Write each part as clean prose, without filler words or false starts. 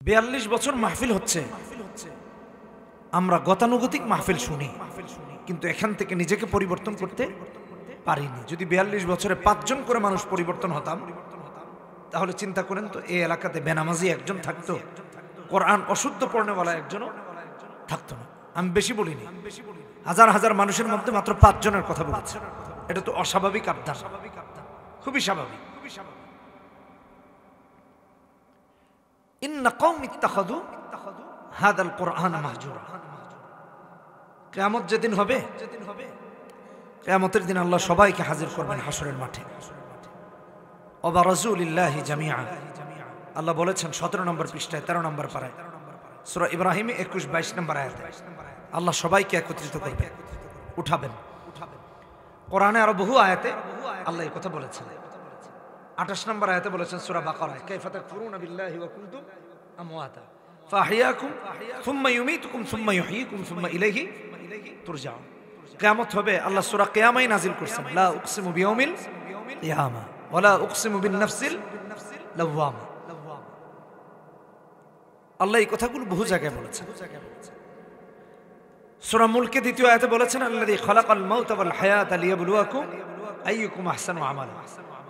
42 বছর মাহফিল হচ্ছে, আমরা গতানুগতিক মাহফিল শুনি, কিন্তু এখান থেকে নিজেকে পরিবর্তন করতে পারিনি। যদি 42 বছরে 5 জন করে মানুষ পরিবর্তন হতাম, তাহলে চিন্তা করেন তো এই এলাকাতে বেনামাজি একজন থাকতো, কোরআন অশুদ্ধ পড়নেওয়ালা একজনও থাকতো না। আমি বেশি বলিনি, হাজার হাজার মানুষের মধ্যে মাত্র 5 জনের কথা বলেছে। এটা তো অস্বাভাবিক আবদার, খুবই স্বাভাবিক। ইন্না কওমি ইত্তাখাযু হাযাল কুরআনা মাহজুরা। কিয়ামত যেদিন হবে, কিয়ামতের দিন আল্লাহ সবাইকে হাজির করবেন হাসরের মাঠে। ওয়া বারাজু লিল্লাহি জামিআ। আল্লাহ বলেছেন 17 নম্বর পৃষ্ঠায় 13 নম্বর পারায় সূরা ইব্রাহিমে 21-22 নম্বর আয়াতে আল্লাহ সবাইকে একত্রিত করবেন, উঠাবেন। কোরআনে আরো বহু আয়াতে আল্লাহ এই কথা বলেছেন। 28 নম্বর আয়াতে বলেছেন সূরা বাকারায়, কাইফা তাকফুরুনা বিল্লাহি ওয়া কুনতুম আমওয়াতা ফাহিয়াকুম সুম্মা ইউমীতুকুম সুম্মা ইউহয়ীকুম সুম্মা ইলাইহি তুরজাউন। কিয়ামত হবে, আল্লাহ সূরা কিয়ামায় নাযিল করেছেন, লা উকসিমু বিয়াউমিল কিয়ামা ওয়া লা উকসিমু বিন নাফসিল লাওয়ামা। আল্লাহ এই কথাগুলো বহু জায়গায় বলেছেন। সূরা মুলকে 2য় আয়াতে বলেছেন, আল্লাযী খালাকাল মাউতা ওয়াল হায়াতা লিয়াবলুয়াকুম আইয়ুকুম আহসানু আমালা।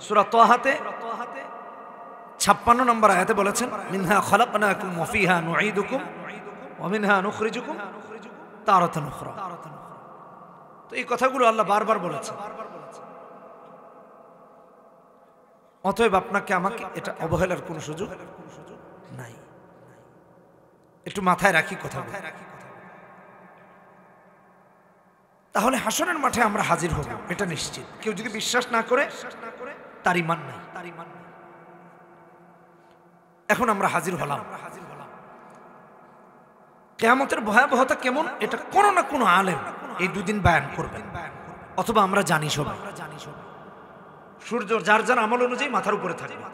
সূরা তাহাতে 56 নম্বর আয়াতে বলেছেন, মিনহা খালাকনাকুম ওয়া ফিহা নুঈদুকুম ওয়া মিনহা নুখরিজুকুম তারাতান উখরা। তো এই কথাগুলো আল্লাহ বারবার বলেছেন। অতএব আপনাকে আমাকে এটা অবহেলার কোনো সুযোগ নাই। একটু মাথায় রাখি কথা। তাহলে হাসরের মাঠে আমরা হাজির হব, এটা নিশ্চিত। কেউ যদি বিশ্বাস না করে তার ঈমান নাই। এখন আমরা হাজির হলাম। কিয়ামতের ভয়াবহতা কেমন, এটা কোনো না কোনো আলেম এই 2 দিন বয়ান করবেন, অথবা আমরা জানি সবাই। সূর্য যার যার আমল অনুযায়ী মাথার উপরে থাকবে।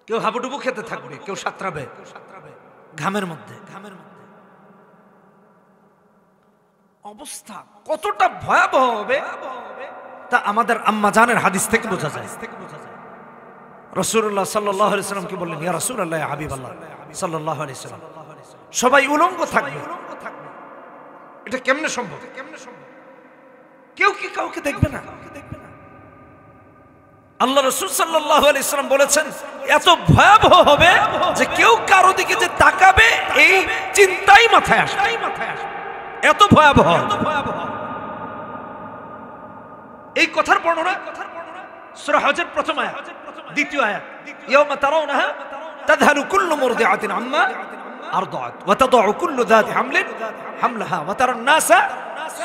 কেউ হাবুডুবু খেতে থাকবে, কেউ সাঁতরাবে ঘামের মধ্যে। অবস্থা কতটা ভয়াবহ হবে তা আমাদের আম্মা জানের হাদিস থেকে বোঝা যায়। রাসূলুল্লাহ সাল্লাল্লাহু আলাইহি ওয়াসাল্লাম কি বললেন, ইয়া রাসূলুল্লাহ ইয়া হাবিবাল্লাহ সাল্লাল্লাহু আলাইহি ওয়াসাল্লাম, সবাই উলঙ্গ থাকবে। এটা কেমনে সম্ভব? কেউ কি কাউকে দেখবে না? আল্লাহ রাসূল সাল্লাল্লাহু আলাইহি ওয়াসাল্লাম বলেছেন, এত ভয়াবহ হবে যে কেউ কারো দিকে যে তাকাবে এই চিন্তাই মাথায় আসবে। এত ভয়াবহ। এই কথার বর্ণনা সূরা হজের প্রথম আয়াত, 2য় আয়াত, ইয়াওমা তারাউনাহা তাযহালু কুল্লু মুরদিআতিন আম্মা আরদাআত ওয়া তাদাউ কুল্লু যাতি হামলিন হামলাহা ওয়া তারান নাসা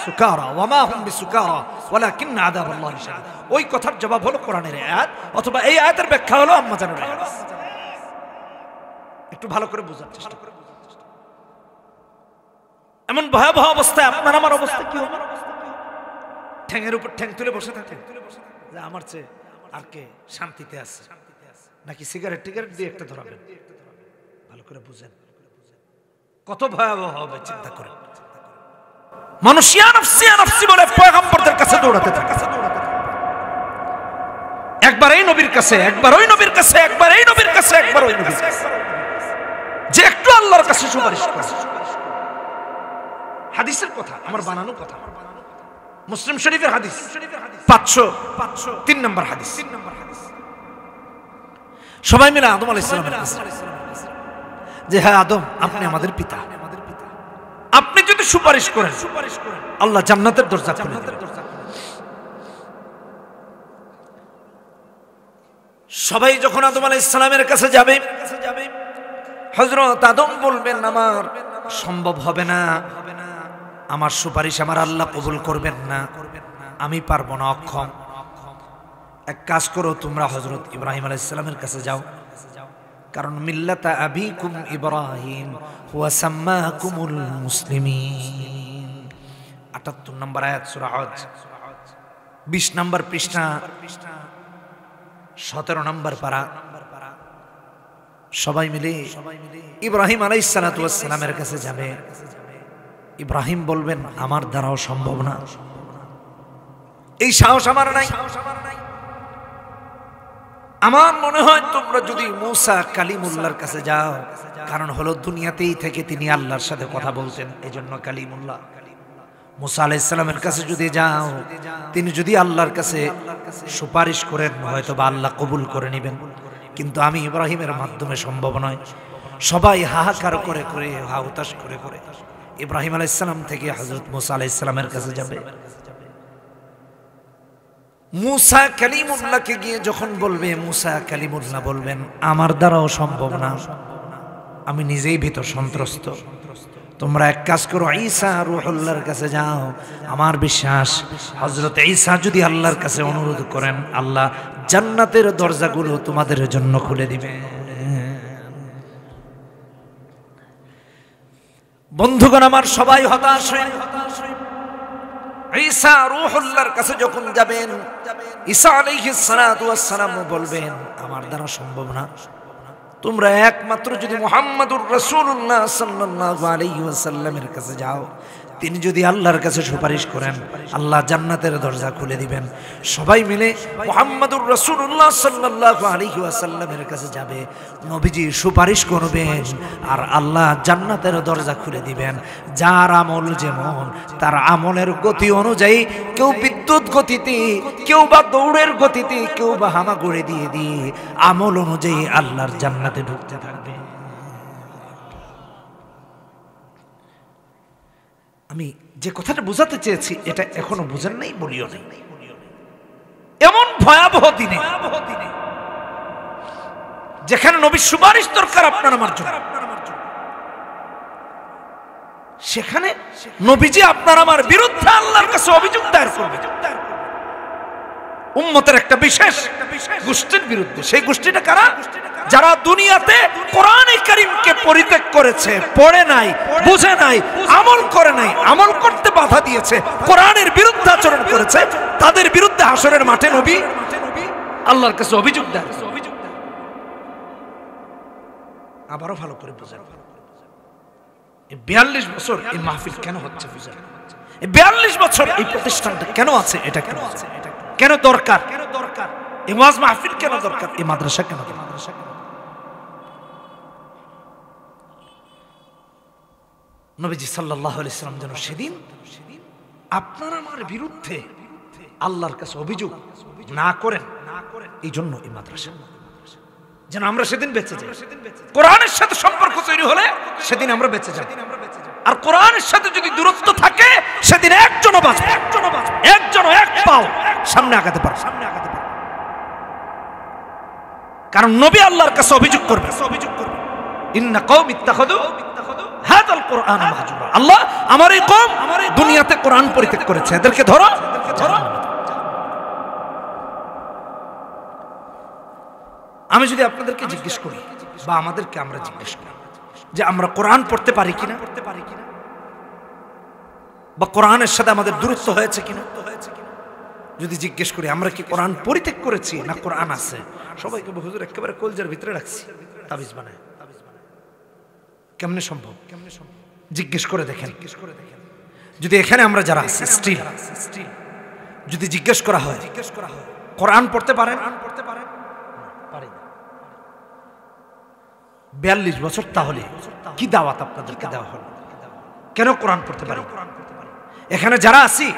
সুকারা ওয়া মা হুম বিসুকারা ওয়ালাকিন্না আযাবাল্লাহি শাদীদ। ওই কথার জবাব হলো কোরআনের আয়াত, অথবা এই আয়াতের ব্যাখ্যা হলো আম্মা জানের আয়াত। একটু ভালো করে বোঝার চেষ্টা করুন। এমন ভয়াবহ অবস্থায় আপনার আমার অবস্থা কি হবে? ঠ্যাঙের উপর ঠ্যাং তুলে বসে থাকেন যে আমার চেয়ে আর কে শান্তিতে আছে, নাকি সিগারেট টিগারেট দিয়ে একটা ধরাবেন? ভালো করে বুঝেন কত ভয়াবহ হবে, চিন্তা করেন। মানুষ ইয়া নাফসি ইয়া নাফসি বলে পয়গম্বরদের কাছে দৌড়াতে থাকে, একবার এই নবীর কাছে, একবার ওই নবীর কাছে, একবার এই নবীর কাছে, একবার ওই নবীর কাছে, যে একটু আল্লাহর কাছে সুপারিশ করে। হাদিসের কথা, আমার বানানো কথা, মুসলিম শরীফের হাদিস 503 নম্বর হাদিস। সবাই মিলে আদম আলাইহিস সালামের কাছে, যে হ্যাঁ আদম, আপনি আমাদের পিতা, আপনি যদি সুপারিশ করেন আল্লাহ জান্নাতের দরজা খুলে দেবেন। সবাই যখন আদম আলাইহিস সালামের কাছে যাবে, হযরত আদম বলবেন, আমার সম্ভব হবে না, আমার সুপারিশ আমার আল্লাহ কবুল করবেন না, আমি পারবো না, অক্ষম। এক কাজ করো, তোমরা হযরত ইব্রাহিম আলাইহিস সালামের কাছে যাও, কারণ মিল্লাতা আবিকুম ইব্রাহিম হুয়া সাম্মাকুমুল মুসলিমিন। 78 নম্বর আয়াত সূরা হজ, 20 নম্বর পৃষ্ঠা, 17 নম্বর পারা। সবাই মিলে ইব্রাহিম আলাইহিস সালাতু ওয়াস সালামের কাছে যাবে। ইব্রাহিম বলবেন, আমার দ্বারাও সম্ভব না, এই সাহস আমার নাই। আমার মনে হয় তোমরা যদি মুসা কালিমুল্লাহর কাছে যাও, কারণ হলো দুনিয়াতেই থেকে তিনি আল্লাহর সাথে কথা বলতেন, এজন্য কালিমুল্লাহ। মুসা আলাইহিস সালামের কাছে যদি যাও, তিনি যদি আল্লাহর কাছে সুপারিশ করেন, হয়তো বা আল্লাহ কবুল করে নেবেন। কিন্তু আমি ইব্রাহিমের মাধ্যমে সম্ভব নয়। সবাই হাহাকার করে করে, হাউতাশ করে করে ইব্রাহিম আলাইহিস সালাম থেকে হযরত মুসা আলাইহিস সালামের কাছে যাবে। মুসা কালিমুল্লাহকে গিয়ে যখন বলবে, মুসা কালিমুল্লাহ বলবেন আমার দ্বারাও সম্ভব না, আমি নিজেই ভিতর সন্ত্রস্ত। তোমরা এক কাজ করো, ঈসা রূহুল্লাহর কাছে যাও। আমার বিশ্বাস হযরত ঈসা যদি আল্লাহর কাছে অনুরোধ করেন, আল্লাহ জান্নাতের দরজাগুলো তোমাদের জন্য খুলে দিবে। বন্ধুগণ আমার, সবাই হতাশ হয়ে ঈসা রূহুল্লাহর কাছে যখন যাবেন, ঈসা আলাইহিস সালাতু ওয়াস সালাম বলবেন আমার দ্বারা সম্ভব না, তোমরা একমাত্র যদি মুহাম্মাদুর রাসূলুল্লাহ সাল্লাল্লাহু আলাইহি ওয়াসাল্লামের কাছে যাও, তিনি যদি আল্লাহর কাছে সুপারিশ করেন, আল্লাহ জান্নাতের দরজা খুলে দিবেন। সবাই মিলে মুহাম্মাদুর রাসূলুল্লাহ সাল্লাল্লাহু আলাইহি ওয়াসাল্লামের কাছে যাবে, নবীজি সুপারিশ করবেন আর আল্লাহ জান্নাতের দরজা খুলে দিবেন। যার আমল যেমন, তার আমলের গতি অনুযায়ী, কেউ বিদ্যুৎ গতিতে, কেউ বা দৌড়ের গতিতে, কেউ বা হামাগুড়ি দিয়ে দিয়ে আমল অনুযায়ী আল্লাহর জান্নাতে ঢুকতে থাকবে। আমি যে কথাটা বোঝাতে চেয়েছি এটা এখনো বুঝেন নাই, বলিও নাই। এমন ভয়াবহ দিনে যেখানে নবীর সুপারিশ দরকার আপনার আমার জন্য, সেখানে নবীজি আপনার আমার বিরুদ্ধে আল্লাহর কাছে অভিযোগ দায়ের করবে উম্মতের একটা বিশেষ গোষ্ঠীর বিরুদ্ধে। সেই গোষ্ঠীটা কারা? যারা দুনিয়াতে কোরআনে কারীমকে পরিত্যাগ করেছে, পড়ে নাই, বুঝে নাই, আমল করে নাই, আমল করতে বাধা দিয়েছে, কোরআনের বিরুদ্ধে আচরণ করেছে, তাদের বিরুদ্ধে হাসরের মাঠে নবী আল্লাহর কাছে অভিযোগ দেয়। আবারও ভালো করে বুঝেন, 42 বছর এই মাহফিল কেন হচ্ছে বুঝেন, 42 বছর এই প্রতিষ্ঠানটা কেন আছে, এটা কেন আছে, কেন দরকার, এই ওয়াজ মাহফিল কেন দরকার, এই মাদ্রাসা কেন দরকার। নবীজি সাল্লাল্লাহু আলাইহি সাল্লাম যেন সেদিন আপনার আমার বিরুদ্ধে আল্লাহর কাছে অভিযোগ না করেন, এই জন্য এই মাদ্রাসা, যেন আমরা সেদিন বেঁচে যাই। কোরআনের সাথে সম্পর্ক তৈরি হলে সেদিন আমরা বেঁচে যাই, আর কোরআনের সাথে যদি দূরত্ব থাকে সেদিন একজনও বাঁচবে, একজনও এক পাও সামনে আগাতে পারবে। কারণ নবী আল্লাহর কাছে অভিযোগ করবে, ইন্না কওমি ইত্তাখাযু হাযাল কুরআন মাহজুরা, আল্লাহ আমার এই কওম দুনিয়াতে কোরআন পরিত্যাগ করেছে, এদেরকে ধরো। আমি যদি আপনাদেরকে জিজ্ঞেস করি, বা আমাদেরকে আমরা জিজ্ঞেস করি যে আমরা কোরআন পড়তে পারি কিনা, বা কোরআনের সাথে আমাদের দূরত্ব হয়েছে কিনা, যদি জিজ্ঞেস করি আমরা কি কোরআন পরিত্যাগ করেছি না কোরআন আছে, সবাইকে হুজুর একেবারে কলজার ভিতরে রাখছি, তাবিজ বানায়। কেমনে সম্ভব? জিজ্ঞেস করে দেখেন। যদি এখানে আমরা যারা আছি স্টিল, যদি জিজ্ঞেস করা হয় কোরআন পড়তে পারেন, 42 বছর, তাহলে কি দাওয়াত আপনাদেরকে দেওয়া হলো? কেন কোরআন পড়তে পারি? এখানে যারা আছি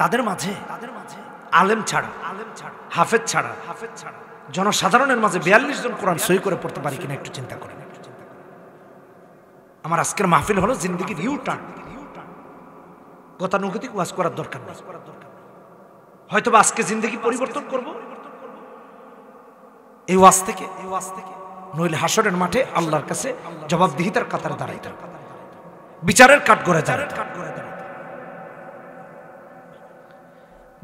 তাদের মাঝে আলেম ছাড়া, হাফেজ ছাড়া, জনসাধারণের মাঝে 42 জন কোরআন সহি করে পড়তে পারি কিনা একটু চিন্তা করেন। আমার আজকের মাহফিল হলো জিন্দেগির ইউ টার্ন, গতানুগতিক ওয়াজ করার দরকার নেই। হয়তো বা আজকে জিন্দেগি পরিবর্তন করব এই ওয়াজ থেকে, নইলে হাসরের মাঠে আল্লাহর কাছে জবাবদিহিতার কাতারে দাঁড়াইতে, বিচারের কাঠগড়ায় দাঁড়াইতে।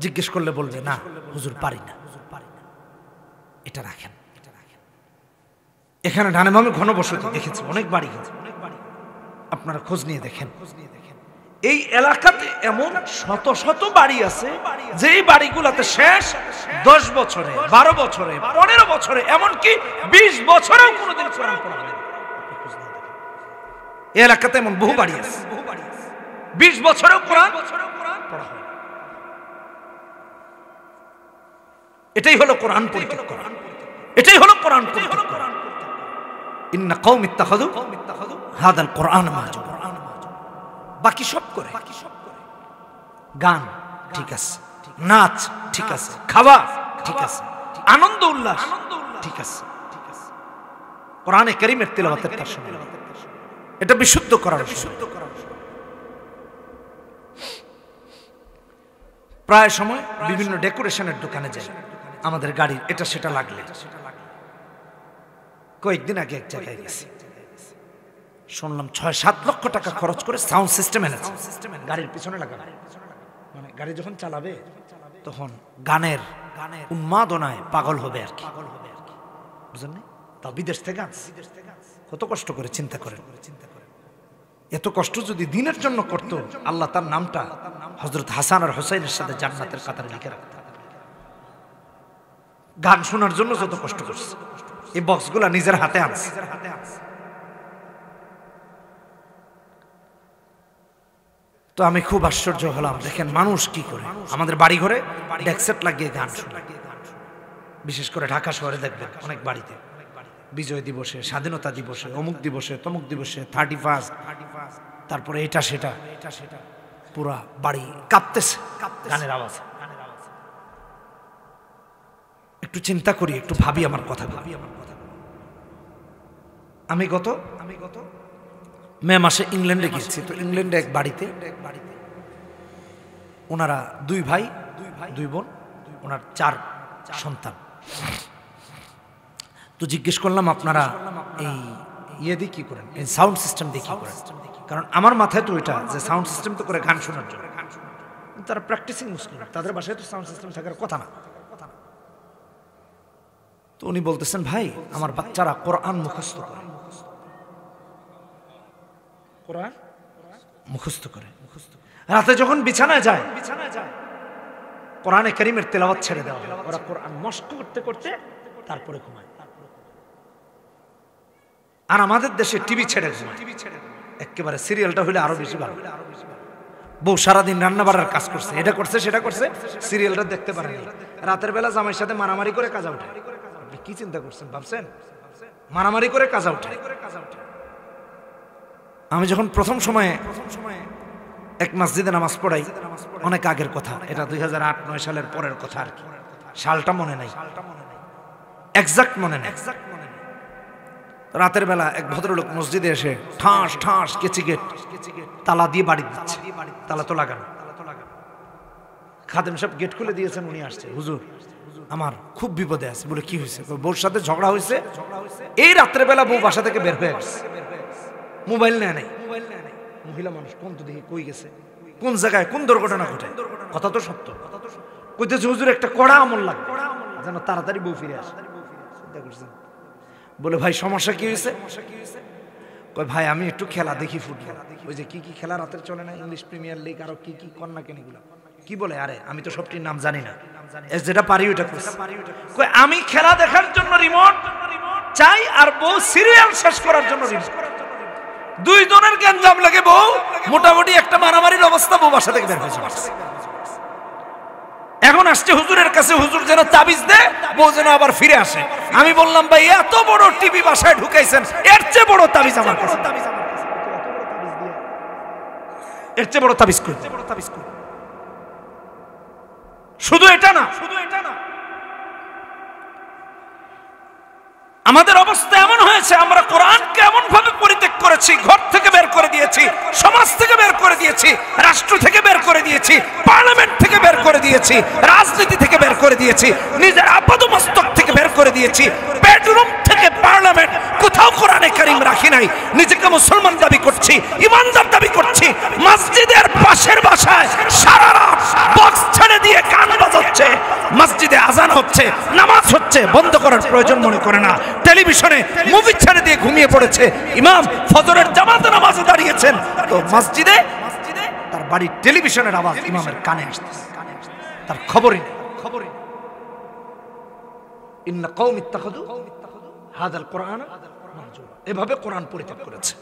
জিজ্ঞেস করলে বলবে না হুজুর পারি না, এটা রাখেন। এখানে ডানে বামে ঘনবসতি দেখেছি, অনেক বাড়ি, আপনারা খোঁজ নিয়ে দেখেন। এই এলাকাতে এমন শত শত বাড়ি আছে যেই বাড়িগুলোতে শেষ 10 বছরে, 12 বছরে, 15 বছরে, এমনকি 20 বছরেও কোনোদিন কোরআন পড়া হয় না। এই এলাকাতে এমন বহু বাড়ি আছে 20 বছরেও কোরআন পড়া হয়। এটাই হলো কোরআন পরিত্যাগ করা, এটাই হলো কোরআন পরিত্যাগ করা। ইন্না কওমি ইত্তাখাযু হাদাল কোরআন মাহজুরা। বাকি সব করে, গান ঠিক আছে, নাচ ঠিক আছে, খাওয়া ঠিক আছে, আনন্দ উল্লাস ঠিক আছে, কোরআনে কারীমের তিলাওয়াতের তার সঙ্গে এটা বিশুদ্ধ করার বিষয়। প্রায় সময় বিভিন্ন ডেকোরেশনের দোকানে যাই, আমাদের গাড়ির এটা সেটা লাগলে। কয়েকদিন আগে এক জায়গায় গেছি, শুনলাম 6-7 লক্ষ টাকা খরচ করে সাউন্ড সিস্টেম এনেছে গাড়ির পিছনে লাগানো। মানে গাড়ি যখন চালাবে তখন গানের উন্মাদনায় পাগল হবে আর কি, বুঝলেন? তা বিদেশ থেকে কত কষ্ট করে, চিন্তা করেন। এত কষ্ট যদি দিনের জন্য করত, আল্লাহ তার নামটা হযরত হাসান আর হুসাইনের সাথে জান্নাতের কাতারে লিখে রাখত। গান শোনার জন্য যত কষ্ট করছে, এই বক্সগুলা নিজের হাতে আনছে। তো আমি খুব আশ্চর্য হলাম, দেখেন মানুষ কি করে। আমাদের বাড়ি ঘরে ডেকসেট লাগিয়ে গান শোনে, বিশেষ করে ঢাকা শহরে দেখবেন অনেক বাড়িতে বিজয় দিবসে, স্বাধীনতা দিবসে, অমুক দিবসে, তমুক দিবসে, 31, তারপরে এটা সেটা, পুরা বাড়ি কাঁপতেছে গানের আওয়াজ। একটু চিন্তা করি, একটু ভাবি আমার কথা। আমি গত মে মাসে ইংল্যান্ডে গিয়েছি। তো ইংল্যান্ডে এক বাড়িতে ওনারা 2 ভাই 2 বোন, ওনার 4 সন্তান। তো জিজ্ঞেস করলাম, আপনারা এই ইয়ে দিয়ে কি করেন, এই সাউন্ড সিস্টেম দিয়ে কি করেন? কারণ আমার মাথায় তো এটা যে সাউন্ড সিস্টেম তো করে গান শোনার জন্য। তারা প্র্যাকটিসিং মুসলিম, তাদের বাসায় তো সাউন্ড সিস্টেম থাকার কথা না। তো উনি বলতেছেন, ভাই আমার বাচ্চারা কোরআন মুখস্থ করে, কোরআন মুখস্থ করে। রাতে যখন বিছানায় যায় কোরআনে কারীমের তেলাওয়াত ছেড়ে দেওয়া হয়, ওরা কোরআন মস্ক করতে করতে তারপরে ঘুমায়। আর আমাদের দেশে টিভি ছেড়ে ঘুমায়, একেবারে সিরিয়ালটা হইলে আরো বেশি ভালো। বউ সারাদিন রান্না বাড়ার কাজ করছে, এটা করছে সেটা করছে, সিরিয়ালটা দেখতে পারেনি। রাতের বেলা জামাইয়ের সাথে মারামারি করে কাজা উঠে। আপনি কি চিন্তা করছেন ভাবছেন? মারামারি করে কাজা উঠে। আমি যখন প্রথম সময়ে এক মসজিদে নামাজ পড়াই, অনেক আগের কথা, এটা 2008-9 সালের পরের কথা আর কি, সালটা মনে নাই, এক্সাক্ট মনে নেই। রাতের বেলা এক ভদ্রলোক মসজিদে এসে ঠাস ঠাস কেচি গেট তালা দিয়ে বাড়ি দিচ্ছে, তালা তো লাগানো। খাদেম সাহেব গেট খুলে দিয়েছেন, উনি আসছে, হুজুর আমার খুব বিপদে আছে। বলে কি হয়েছে? বউর সাথে ঝগড়া হয়েছে, এই রাত্রে বেলা বউ বাসা থেকে বের হয়ে আসছে, মোবাইল নেয় নাই। মহিলা মানুষ, কোন তো দেখি কই গেছে, কোন জায়গায় কোন দুর্ঘটনা ঘটে, কথা তো সত্য। কইতেছে হুজুর একটা কড়া আমল লাগবে যেন তাড়াতাড়ি বউ ফিরে আসে। চিন্তা করছেন? বলে ভাই সমস্যা কি হয়েছে? কই ভাই আমি একটু খেলা দেখি, ফুটবল, ওই যে কি কি খেলা রাতের চলে না, ইংলিশ প্রিমিয়ার লিগ, আরো কি কি কন্যা কেনিগুলো কি বলে, আরে আমি তো সবটির নাম জানি না, যেটা পারি ওটা করছি। কই আমি খেলা দেখার জন্য রিমোট চাই, আর বউ সিরিয়াল শেষ করার জন্য রিমোট। 2 জনের গ্যাঞ্জাম লাগে, বউ মোটামুটি একটা মারামারির অবস্থা, বউ বাসা থেকে বের হয়ে যাচ্ছে। এখন আসছে হুজুরের কাছে, হুজুর যেন তাবিজ দেয়, বউ যেন আবার ফিরে আসে। আমি বললাম, ভাই এত বড় টিভি বাসায় ঢুকাইছেন, এর চেয়ে বড় তাবিজ আমার কাছে, এর চেয়ে বড় তাবিজ কই? শুধু এটা না, আমাদের অবস্থা এমন হয়েছে, আমরা কোরআনকে এমন ভাবে পরিত্যাগ করেছি, ঘর থেকে বের করে দিয়েছি, সমাজ থেকে বের করে দিয়েছি, রাষ্ট্র থেকে বের করে দিয়েছি, পার্লামেন্ট থেকে বের করে দিয়েছি, রাজনীতি থেকে বের করে দিয়েছি, নিজের আপাদমস্তক থেকে বের করে দিয়েছি, বেডরুম থেকে পার্লামেন্ট, কোথাও কোরআনে কারীম রাখি নাই। নিজেকে মুসলমান দাবি করছি, ইমানদার দাবি করছি, মসজিদের পাশের বাসায় সারা রাত বক্স ছেড়ে দিয়ে গান বাজাচ্ছে, মসজিদে আজান হচ্ছে, নামাজ হচ্ছে, বন্ধ করার প্রয়োজন মনে করে না, টেলিভিশনে মুভি ছেড়ে দিয়ে ঘুমিয়ে পড়েছে। ইমাম ফজরের জামাতে নামাজে দাঁড়িয়েছেন, তো মসজিদে তার বাড়ির টেলিভিশনের আওয়াজ ইমামের কানে আসতেছে, তার খবরই নেই। ইন্না কওমি ইত্তাখাযু হাদাল কোরআন মাহজুরা, এভাবে কোরআন পরিত্যাগ করেছে।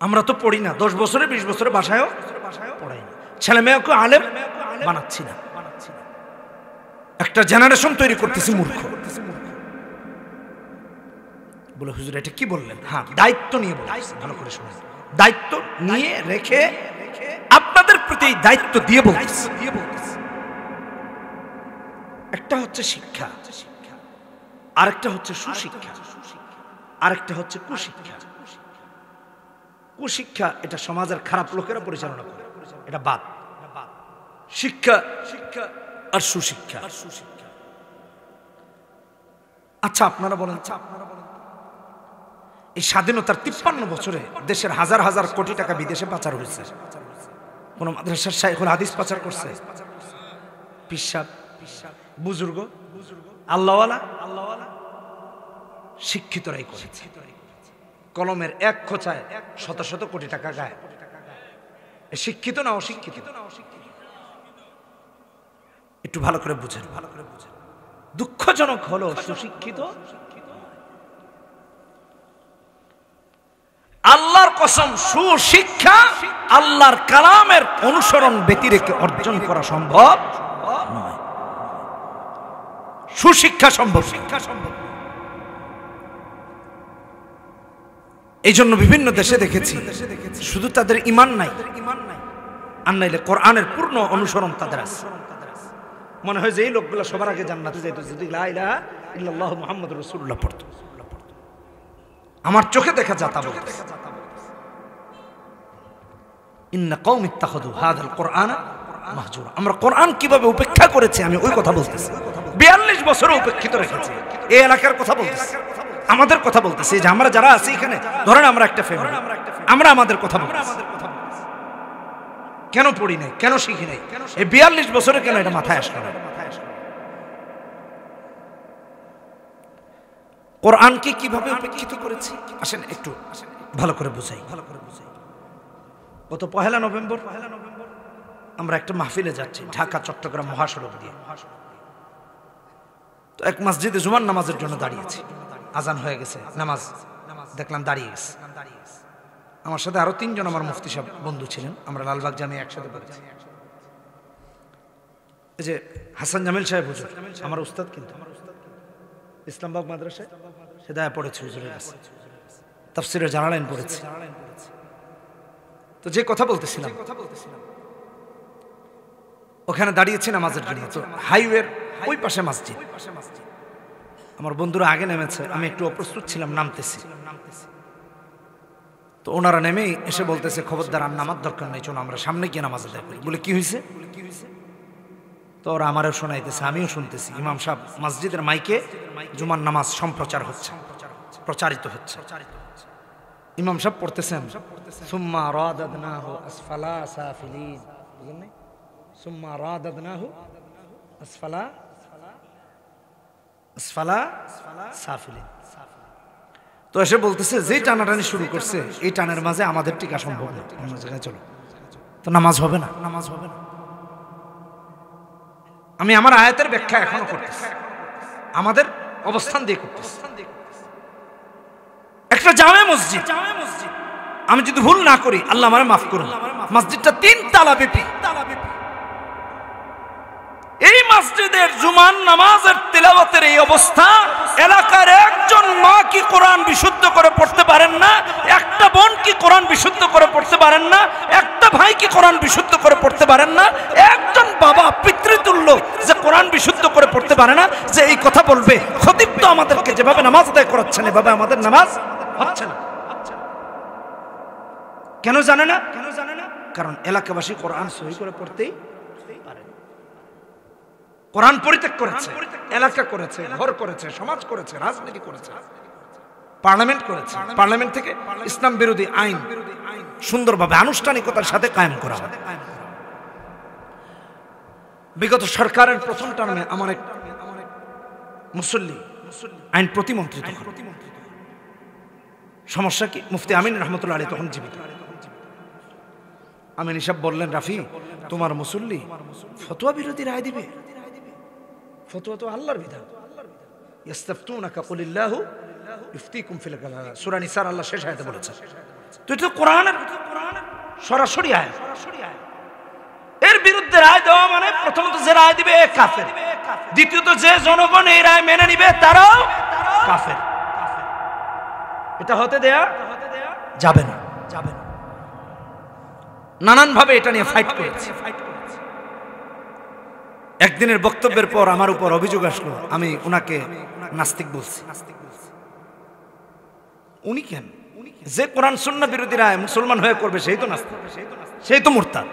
আমরা তো পড়ি না, 10 বছরে 20 বছরে বাসায়ও পড়াই না, ছেলে মেয়েকে আলেম বানাচ্ছি না। একটা জেনারেশন তৈরি করতেছি মূর্খ। বলে হুজুর এটা কি বললেন? হ্যাঁ, দায়িত্ব নিয়ে বলছি, ভালো করে শুনুন। দায়িত্ব নিয়ে রেখে আপনাদের প্রতি দায়িত্ব দিয়ে বলতেছি। একটা হচ্ছে শিক্ষা, আরেকটা হচ্ছে সুশিক্ষা, আরেকটা হচ্ছে কুশিক্ষা। কুশিক্ষা এটা সমাজের খারাপ লোকেরা পরিচালনা করে, এটা বাদ। শিক্ষা আর সুশিক্ষা। আচ্ছা আপনারা বলেন, এই স্বাধীনতার 53 বছরে দেশের হাজার হাজার কোটি টাকা বিদেশে পাচার হয়েছে। কোন মাদ্রাসার শাইখুল হাদিস পাচার করছে? পিসাব, বুজুর্গ, আল্লাহওয়ালা, শিক্ষিতরাই করেছে। কলমের এক খোঁচায় শত শত কোটি টাকা গায়। শিক্ষিত না অশিক্ষিত? একটু ভালো করে বুঝেন। দুঃখজনক হলো সুশিক্ষিত আল্লাহর কসম, সুশিক্ষা আল্লাহর কালামের অনুসরণ ব্যতিরেকে অর্জন করা সম্ভব নয়। সুশিক্ষা সম্ভব। এই জন্য বিভিন্ন দেশে দেখেছি শুধু তাদের ঈমান নাই, আর নাইলে কোরআনের পূর্ণ অনুসরণ তাদের আছে। মনে হয় যে এই লোকগুলো সবার আগে জান্নাতে যাইতো যদি লা ইলাহা ইল্লাল্লাহু মুহাম্মাদুর রাসূলুল্লাহ পড়তো। আমার চোখে দেখা যাতা বলতে, ইন্না কওমি ইত্তাখাযু হাযাল কুরআনা মাহজুরা। আমরা কোরআন কিভাবে উপেক্ষা করেছি আমি ওই কথা বলতেছি। 42 বছর উপেক্ষিত রেখেছি। এই এলাকার কথা বলতেছি, আমাদের কথা বলতেছি। যে আমরা যারা আছি এখানে, ধরেন আমরা একটা ফ্যামিলি, আমরা আমাদের কথা বলতেছি। কেন পড়ি নাই, কেন শিখি নাই? এই 42 বছরে কেন এটা মাথায় আসলো না? কোরআনকে কিভাবে উপেক্ষিত করেছি আসেন একটু ভালো করে বুঝাই। গত 1 নভেম্বর আমরা একটা মাহফিলে যাচ্ছি ঢাকা চট্টগ্রাম মহাসড়ক দিয়ে। তো এক মসজিদে জুমার নামাজের জন্য দাঁড়িয়েছি। আজান হয়ে গেছে, নামাজ দেখলাম দাঁড়িয়ে গেছে। আমার সাথে আরো 3 জন আমার মুফতি সাহেব বন্ধু ছিলেন। আমরা লালবাগ জামিয়া একসাথে পড়েছি। এই যে হাসান জামিল সাহেব হুজুর, আমার উস্তাদ, কিন্তু ইসলামবাগ মাদ্রাসায় হেদায়া পড়েছে হুজুরের কাছে, তাফসীরে জালালাইন পড়েছে। তো যে কথা বলতেছিলাম, ওখানে দাঁড়িয়েছি নামাজের জন্য। তো হাইওয়ের ওই পাশে মসজিদ। আমার বন্ধুরা আগে নেমেছে, আমি একটু অপ্রস্তুত ছিলাম, নামতেছি। তো ওনারা নেমেই এসে বলতেছে, খবরদার আর নামার দরকার নেই, চলো আমরা সামনে গিয়ে নামাজ আদায় করি। বলে কি হয়েছে? তো ওরা আমারও শোনাইতেছে, আমিও শুনতেছি। ইমাম সাহেব মসজিদের মাইকে জুমার নামাজ সম্প্রচার হচ্ছে, প্রচারিত হচ্ছে। ইমাম সাহেব পড়তেছেন, সুম্মা রাদাদনাহু আসফালা সাফিলিন। বুঝলেন না? সুম্মা রাদাদনাহু আসফালা সাফিলিন। তো এসে বলতেছে যে টানাটানি শুরু করছে, এই টানের মাঝে আমাদের টিকা সম্ভব না, অন্য জায়গায় চলো। তো নামাজ হবে না, নামাজ হবে না। আমি আমার আয়াতের ব্যাখ্যা এখনো করতেছি, আমাদের অবস্থান দিয়ে করতেছি। একটা জামে মসজিদ, আমি যদি ভুল না করি আল্লাহ আমারে মাফ করুন, মসজিদটা 3 তালা ব্যাপী। এই মসজিদের জুমার নামাজের তিলাওয়াতের এই অবস্থা, এলাকার একজন মা কি কোরআন বিশুদ্ধ করে পড়তে পারেন না, একটা বোন কি কোরআন বিশুদ্ধ করে পড়তে পারেন না, একটা ভাই কি কোরআন বিশুদ্ধ করে পড়তে পারেন না, একজন বাবা পিতৃতুল্য যে কোরআন বিশুদ্ধ করে পড়তে পারে না, যে এই কথা বলবে খতিব তো আমাদেরকে যেভাবে নামাজ আদায় করাচ্ছেন এভাবে আমাদের নামাজ হচ্ছে না। কেন জানে না? কারণ এলাকাবাসী কোরআন সহি করে পড়তেই পারে। কোরআন পরিত্যাগ করেছে, এলাকা করেছে, ঘর করেছে, সমাজ করেছে, রাজনীতি করেছে, পার্লামেন্ট করেছে। পার্লামেন্ট থেকে ইসলাম বিরোধী আইন সুন্দরভাবে আনুষ্ঠানিকতার সাথে কায়েম করা হয়। বিগত সরকারের প্রথম টার্মে আমার এক মুসল্লি আইন প্রতিমন্ত্রী, সমস্যা কি? মুফতি আমিন রহমতুল্লাহ আলী তখন জীবিত। আমিন সাহেব বললেন, রাফি তোমার মুসল্লি ফতোয়া বিরোধী রায় দিবে। ফতোয়া তো আল্লাহর বিধান। ইস্তাফতুনাকা কুলিল্লাহু ইফতিকুম ফিল কালালা, সূরা নিসার আল্লাহ শেষ আয়াতে বলেছে। তো এটা কোরআনের সরাসরি আয়াত। এর বিরুদ্ধে রায় দেওয়া মানে প্রথমত যে রায় দিবে কাফের, দ্বিতীয়ত যে জনগণ এই রায় মেনে নিবে তারাও কাফের। এটা হতে দেয়া যাবে না। নানান ভাবে এটা নিয়ে ফাইট করেছে। একদিনের বক্তব্যের পর আমার উপর অভিযোগ আসলো আমি উনাকে নাস্তিক বলছি। উনি কেন? যে কোরআন সুন্নাহ বিরোধী রায় মুসলমান হয়ে করবে সেই তো নাস্তিক, সেই তো মুরতাদ।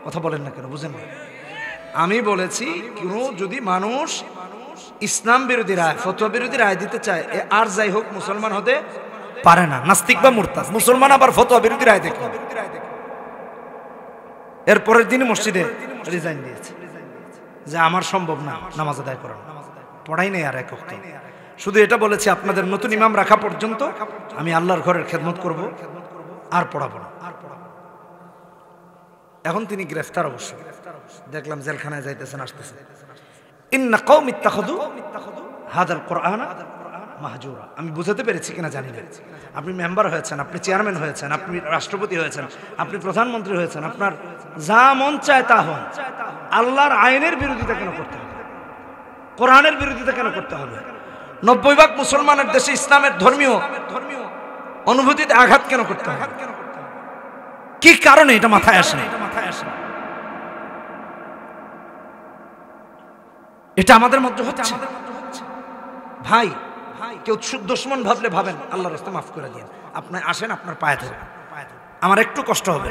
কথা বলেন না কেন? বুঝেন না? আমি বলেছি কেন যদি মানুষ ইসলাম বিরোধী রায়, ফতোয়া বিরোধী রায় দিতে চায়, আর যাই হোক মুসলমান হতে পারে না, নাস্তিক বা মুরতাদ। মুসলমান আবার ফতোয়া বিরোধী রায় দেখে এর পরের দিনই মসজিদে রিজাইন দিয়েছে যে আমার সম্ভব না নামাজ আদায় করা, পড়াই নেই আর এক ওয়াক্ত। শুধু এটা বলেছি আপনাদের নতুন ইমাম রাখা পর্যন্ত আমি আল্লাহর ঘরের খেদমত করব, আর পড়াবো না। এখন তিনি গ্রেফতার, অবশ্য দেখলাম জেলখানায় যাইতেছেন, আসতেছেন। ইন্না কওমি ইত্তাখাযু হাযাল কুরআনা মাহজুরা। আমি বুঝাতে পেরেছি কিনা জানি না। আপনি মেম্বার হয়েছেন, আপনি চেয়ারম্যান হয়েছেন, আপনি রাষ্ট্রপতি হয়েছেন, আপনি প্রধানমন্ত্রী হয়েছেন, আপনার যা মন চায় তা হন, আল্লাহর আইনের বিরোধিতা কেন করতে হবে? কোরআনের বিরোধিতা কেন করতে হবে? 90% মুসলমানের দেশে ইসলামের ধর্মীয় অনুভূতিতে আঘাত কেন করতে হবে? কি কারণে এটা মাথায় আসে না? এটা আমাদের মধ্যে হচ্ছে। ভাই, কেউ দুশমন ভাবলে ভাবেন, আল্লাহর রাস্তায় মাফ করে দিন। আপনি আসেন, আপনার পায়ে ধরে আমার একটু কষ্ট হবে,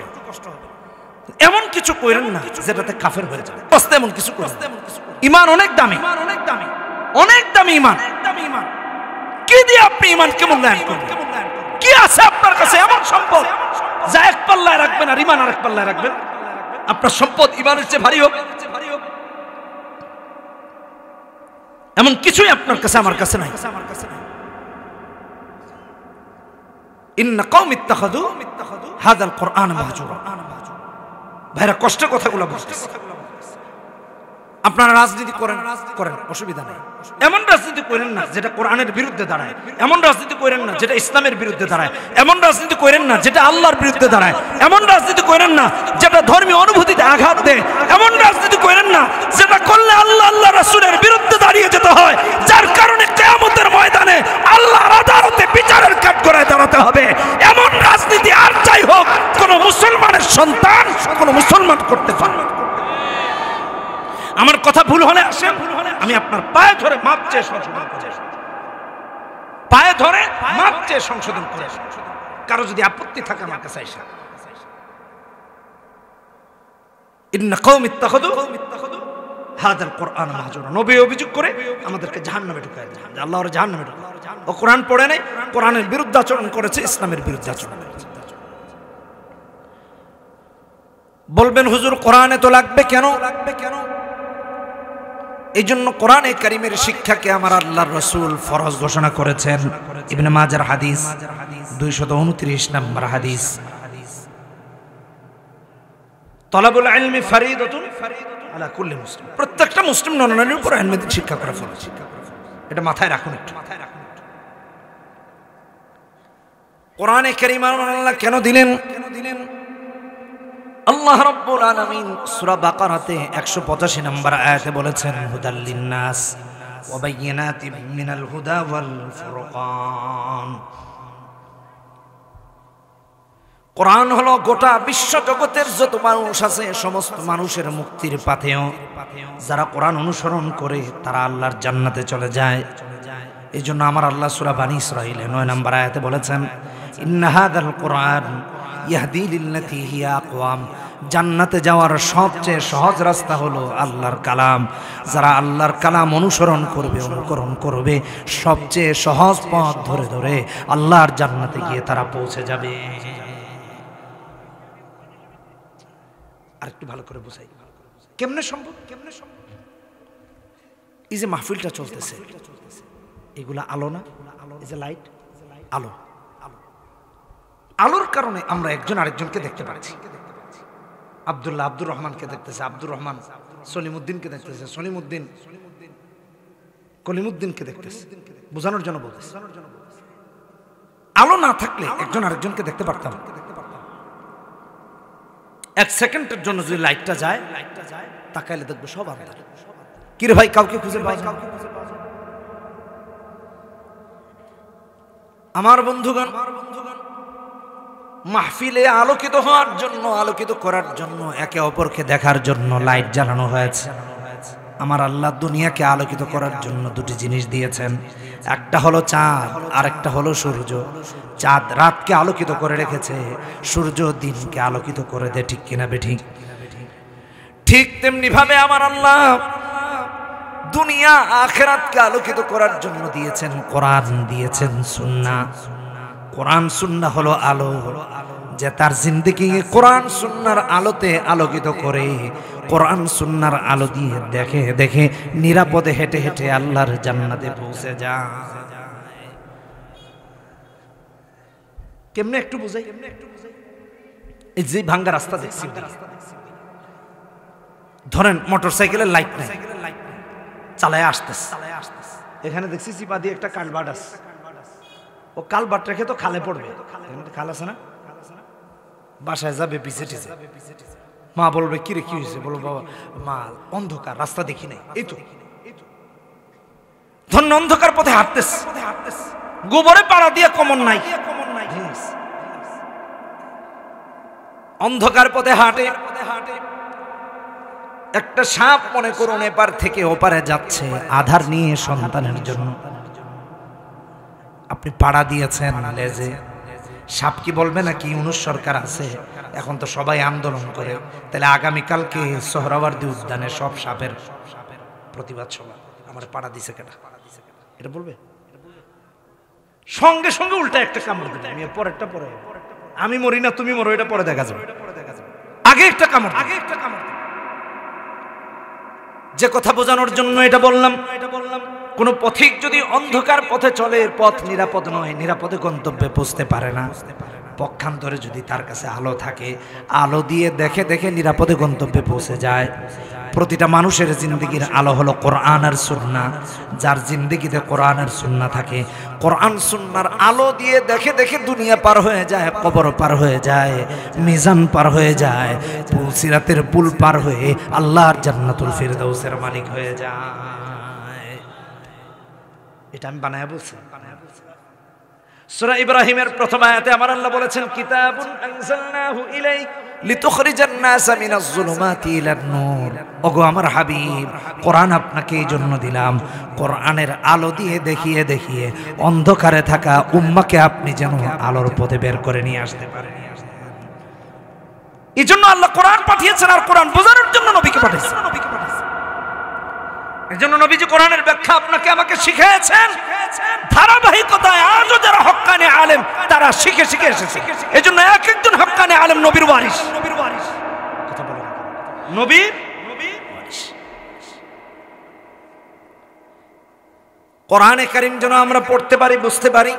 এমন কিছু করেন না যেটাতে কাফের হয়ে যাবে। এমন কিছু করেন। ঈমান অনেক দামি, অনেক দামি ঈমান। কি দিয়ে আপনি ঈমানকে মূল্যায়ন করবেন? কি আছে আপনার কাছে এমন সম্পদ যা এক পাল্লায় রাখবেন আর ঈমান আরেক পাল্লায় রাখবেন? আপনার সম্পদ ঈমানের চেয়ে ভারী হোক, এমন কিছুই আপনার কাছে আমার কাছে নাই। ইন্না কওমি ইত্তাখাযু হাযাল কুরআনা মাহজুরা। ভাইরা, কষ্টের কথাগুলো বলতেছি। আপনারা রাজনীতি করেন, অসুবিধা নেই। এমন রাজনীতি করেন না যেটা কোরআনের বিরুদ্ধে দাঁড়ায়, এমন রাজনীতি করেন না যেটা ইসলামের বিরুদ্ধে দাঁড়ায়, এমন রাজনীতি করেন না যেটা আল্লাহর বিরুদ্ধে দাঁড়ায়, এমন রাজনীতি করেন না যেটা ধর্মীয় অনুভূতিতে আঘাত দেয়, এমন রাজনীতি করেন না যেটা করলে আল্লাহ রাসূলের বিরুদ্ধে দাঁড়িয়ে যেতে হয়, যার কারণে কিয়ামতের ময়দানে আল্লাহর আদালতে বিচারের কাঠগড়ায় দাঁড়াতে হবে। এমন রাজনীতি আর যাই হোক কোন মুসলমানের সন্তান কোন মুসলমান করতে পারে। আমার কথা ভুল হলে আসেন, আমি আপনার পায়ে ধরে মাপ চেয়ে সংশোধন করে, পায়ে ধরে মাপ চেয়ে সংশোধন করে। কারো যদি আপত্তি থাকে আমার কাছে আইসা। ইন্না কওমি ইত্তাখাযু হাযাল কুরআনা মাহজুরা। নবী অভিযোগ করে আমাদেরকে জাহান্নামে ঢুকায় দেন, আল্লাহর জাহান্নামে ঢুকায়। ও কোরআন পড়ে নাই, কোরআনের বিরুদ্ধে আচরণ করেছে, ইসলামের বিরুদ্ধে আচরণ করেছে। বলবেন হুজুর কোরআনে তো লাগবে কেন? এই জন্য কোরআনে কারীমের শিক্ষাকে আমার আল্লাহর রাসূল ফরজ ঘোষণা করেছেন। ইবনে মাজার হাদিস 229 নম্বর হাদিস, তালাবুল ইলমি ফরিদাতুন আলা কুল্লি মুসলিম। প্রত্যেকটা মুসলিম নরনারীর উপর ইলমের শিক্ষা করা ফরজ। এটা মাথায় রাখুন একটু। কোরআনে কারীম আল্লাহ কেন দিলেন? আল্লাহ রাব্বুল আলামিন সূরা বাকারাতে 185 নম্বর আয়াতে বলেছেন, হুদাল লিন্নাস ওয়া বায়িনাতিন মিনাল হুদা ওয়াল ফুরকান। কোরআন হলো গোটা বিশ্ব জগতের যত মানুষ আছে সমস্ত মানুষের মুক্তির পাথেয়। যারা কোরআন অনুসরণ করে তারা আল্লাহর জান্নাতে চলে যায়। এই জন্য আমার আল্লাহ সূরা বানী ইসরাঈলে 9 নম্বর আয়াতে বলেছেন, ইন্না হাযাল কুরআন ইয়াহদি লিল্লাতী হিয়া আকওয়াম। জান্নাতে যাওয়ার সবচেয়ে সহজ রাস্তা হলো আল্লাহর কালাম। যারা আল্লাহর কালাম অনুসরণ করবে, অনুকরণ করবে, সবচেয়ে সহজ পথ ধরে ধরে আল্লাহর জান্নাতে গিয়ে তারা পৌঁছে যাবে। আরেকটু ভালো করে বুঝাই, কেমনে সম্ভব? এই যে মাহফিলটা চলতেছে, এগুলা আলো না? এই যে লাইট, আলো। আলোর কারণে আমরা একজন আরেকজনকে দেখতে পাচ্ছি। আব্দুল্লাহ আব্দুর রহমানকে দেখতেছে, আব্দুর রহমান সলিমউদ্দিনকে দেখতেছে, সলিমউদ্দিন কলিমউদ্দিনকে দেখতেছে। বোঝানোর জন্য বলতেছে, আলো না থাকলে একজন আরেকজনকে দেখতে পারতাম। এক সেকেন্ডের জন্য যদি লাইটটা যায়, তাকাইলে দেখবো সব আন্ধার। কিরে ভাই কাউকে খুঁজে পাওয়া যায় না? আমার বন্ধুগণ, মাহফিলে আলোকিত হওয়ার জন্য, আলোকিত করার জন্য, একে অপরকে দেখার জন্য লাইট জ্বালানো হয়েছে। আমার আল্লাহ দুনিয়াকে আলোকিত করার জন্য দুটি জিনিস দিয়েছেন, একটা হলো চাঁদ আর একটা হলো সূর্য। চাঁদ রাতকে আলোকিত করে রেখেছে, সূর্য দিনকে আলোকিত করে দেয়। ঠিক কিনা বেঠিক? ঠিক তেমনি ভাবে আমার আল্লাহ দুনিয়া আখিরাতকে আলোকিত করার জন্য দিয়েছেন কোরআন, দিয়েছেন সুন্নাহ। কোরআন সুন্নাহ হলো আলো, যে তার জিন্দেগি কোরআন সুন্নাহর আলোতে আলোকিত করে, কোরআন সুন্নাহর আলো দিয়ে দেখে দেখে নিরাপদে হেঁটে হেঁটে আল্লাহর জান্নাতে পৌঁছে যায়। কেমনে একটু বুঝাই? এই যে ভাঙ্গা রাস্তা দেখছি, ধরেন মোটরসাইকেলের লাইট নাই, চালায় আসতেছে, এখানে দেখছি চিপা দিয়ে একটা কালভার্ট আছে, ও কালভার্ট রেখে তো খালে পড়বে, খাল আছে না, বাসায় যাবে পিছে টিছে, মা বলবে কিরে কি হয়েছে, বলবো বাবা মা অন্ধকার রাস্তা দেখি নাই, এই তো ধন্য অন্ধকার পথে হাঁটতেছে, গোবরে পাড়া দিয়ে কমন নাই, অন্ধকার পথে হাঁটে, একটা সাপ মনে করুন এপার থেকে ওপারে যাচ্ছে আধার নিয়ে সন্তানের জন্য, আপনি পাড়া দিয়েছেন লেজে, সাপ কি বলবে নাকি ইউনূস সরকার আছে, এখন তো সবাই আন্দোলন করে, তাহলে আগামীকালকে সোহরাওয়ার্দী উদ্যানে সব সাপের প্রতিবাদ সভা, আমার পাড়া দিছে কেটা, এটা বলবে? সঙ্গে সঙ্গে উল্টা একটা কামড় দিবে, আমি পরেরটা পরে, আমি মরি না তুমি মরো এটা পরে দেখা যাবে, আগে একটা কামড়, আগে একটা কামড়। যে কথা বোঝানোর জন্য এটা বললাম, কোন পথিক যদি অন্ধকার পথে চলে, পথ নিরাপদ নয়, নিরাপদে গন্তব্যে পৌঁছতে পারে না। পক্ষান্তরে যদি তার কাছে আলো থাকে, আলো দিয়ে দেখে দেখে নিরাপদে গন্তব্যে পৌঁছে যায়। প্রতিটা মানুষের জিন্দেগির আলো হলো কোরআন আর সুন্নাহ। যার জিন্দেগিতে কোরআন আর সুন্নাহ থাকে, কোরআন সুন্নাহর আলো দিয়ে দেখে দেখে দুনিয়া পার হয়ে যায়, কবর পার হয়ে যায়, মিজান পার হয়ে যায়, সিরাতের পুল পার হয়ে আল্লাহর জান্নাতুল ফিরদাউসের মালিক হয়ে যায়। এটা আমি বানায়া বলছি। সূরা ইব্রাহিমের প্রথম আয়াতে আমার আল্লাহ বলেছেন, কিতাবুন আনজালনাহু ইলাইক লিতুখরিজান নাসা মিনাজ যুলুমাতি ইলান নূর। ওগো আমার হাবিব, কোরআন আপনাকে এই জন্য দিলাম, কোরআনের আলো দিয়ে দেখিয়ে দেখিয়ে অন্ধকারে থাকা উম্মাকে আপনি যেন আলোর পথে বের করে নিয়ে আসতে পারেন। এই জন্য আল্লাহ কোরআন পাঠিয়েছেন, আর কোরআন বোঝানোর জন্য নবীকে পাঠিয়েছেন। এই জন্য নবীজি কোরআনের ব্যাখ্যা আপনাকে আমাকে শিখিয়েছেন ধারাবাহিকতায়। আজও যারা হক্কানি আলেম তারা শিখে শিখে এসেছে। এই জন্য এক একজন হক্কানি আলেম নবীর ওয়ারিস। কথা বলেন, নবীর ওয়ারিস। কোরআনে কারীম যেন আমরা পড়তে পারি, বুঝতে পারি,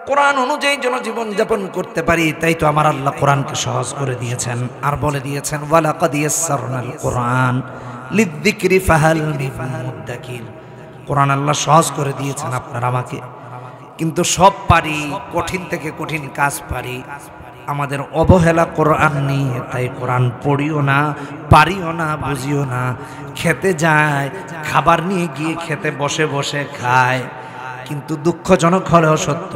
কোরআন অনুযায়ী যেন জীবন যাপন করতে পারি। তাই তো আমার আল্লাহ কোরআনকে সহজ করে দিয়েছেন, আর বলে দিয়েছেন ওয়ালাকাদ ইয়াসসারনাল কোরআন লিযিকরি ফাহাল মিন মুদ্দাকির। কোরআন আল্লাহ সহজ করে দিয়েছেন আপনার আমাকে, কিন্তু সব পারি, কঠিন থেকে কঠিন কাজ পারি। আমাদের অবহেলা কোরআন নিয়ে, তাই কোরআন পড়িও না, পারিও না, বুঝিও না। খেতে যায়, খাবার নিয়ে গিয়ে খেতে বসে বসে খায়, কিন্তু দুঃখজনক হলেও সত্য,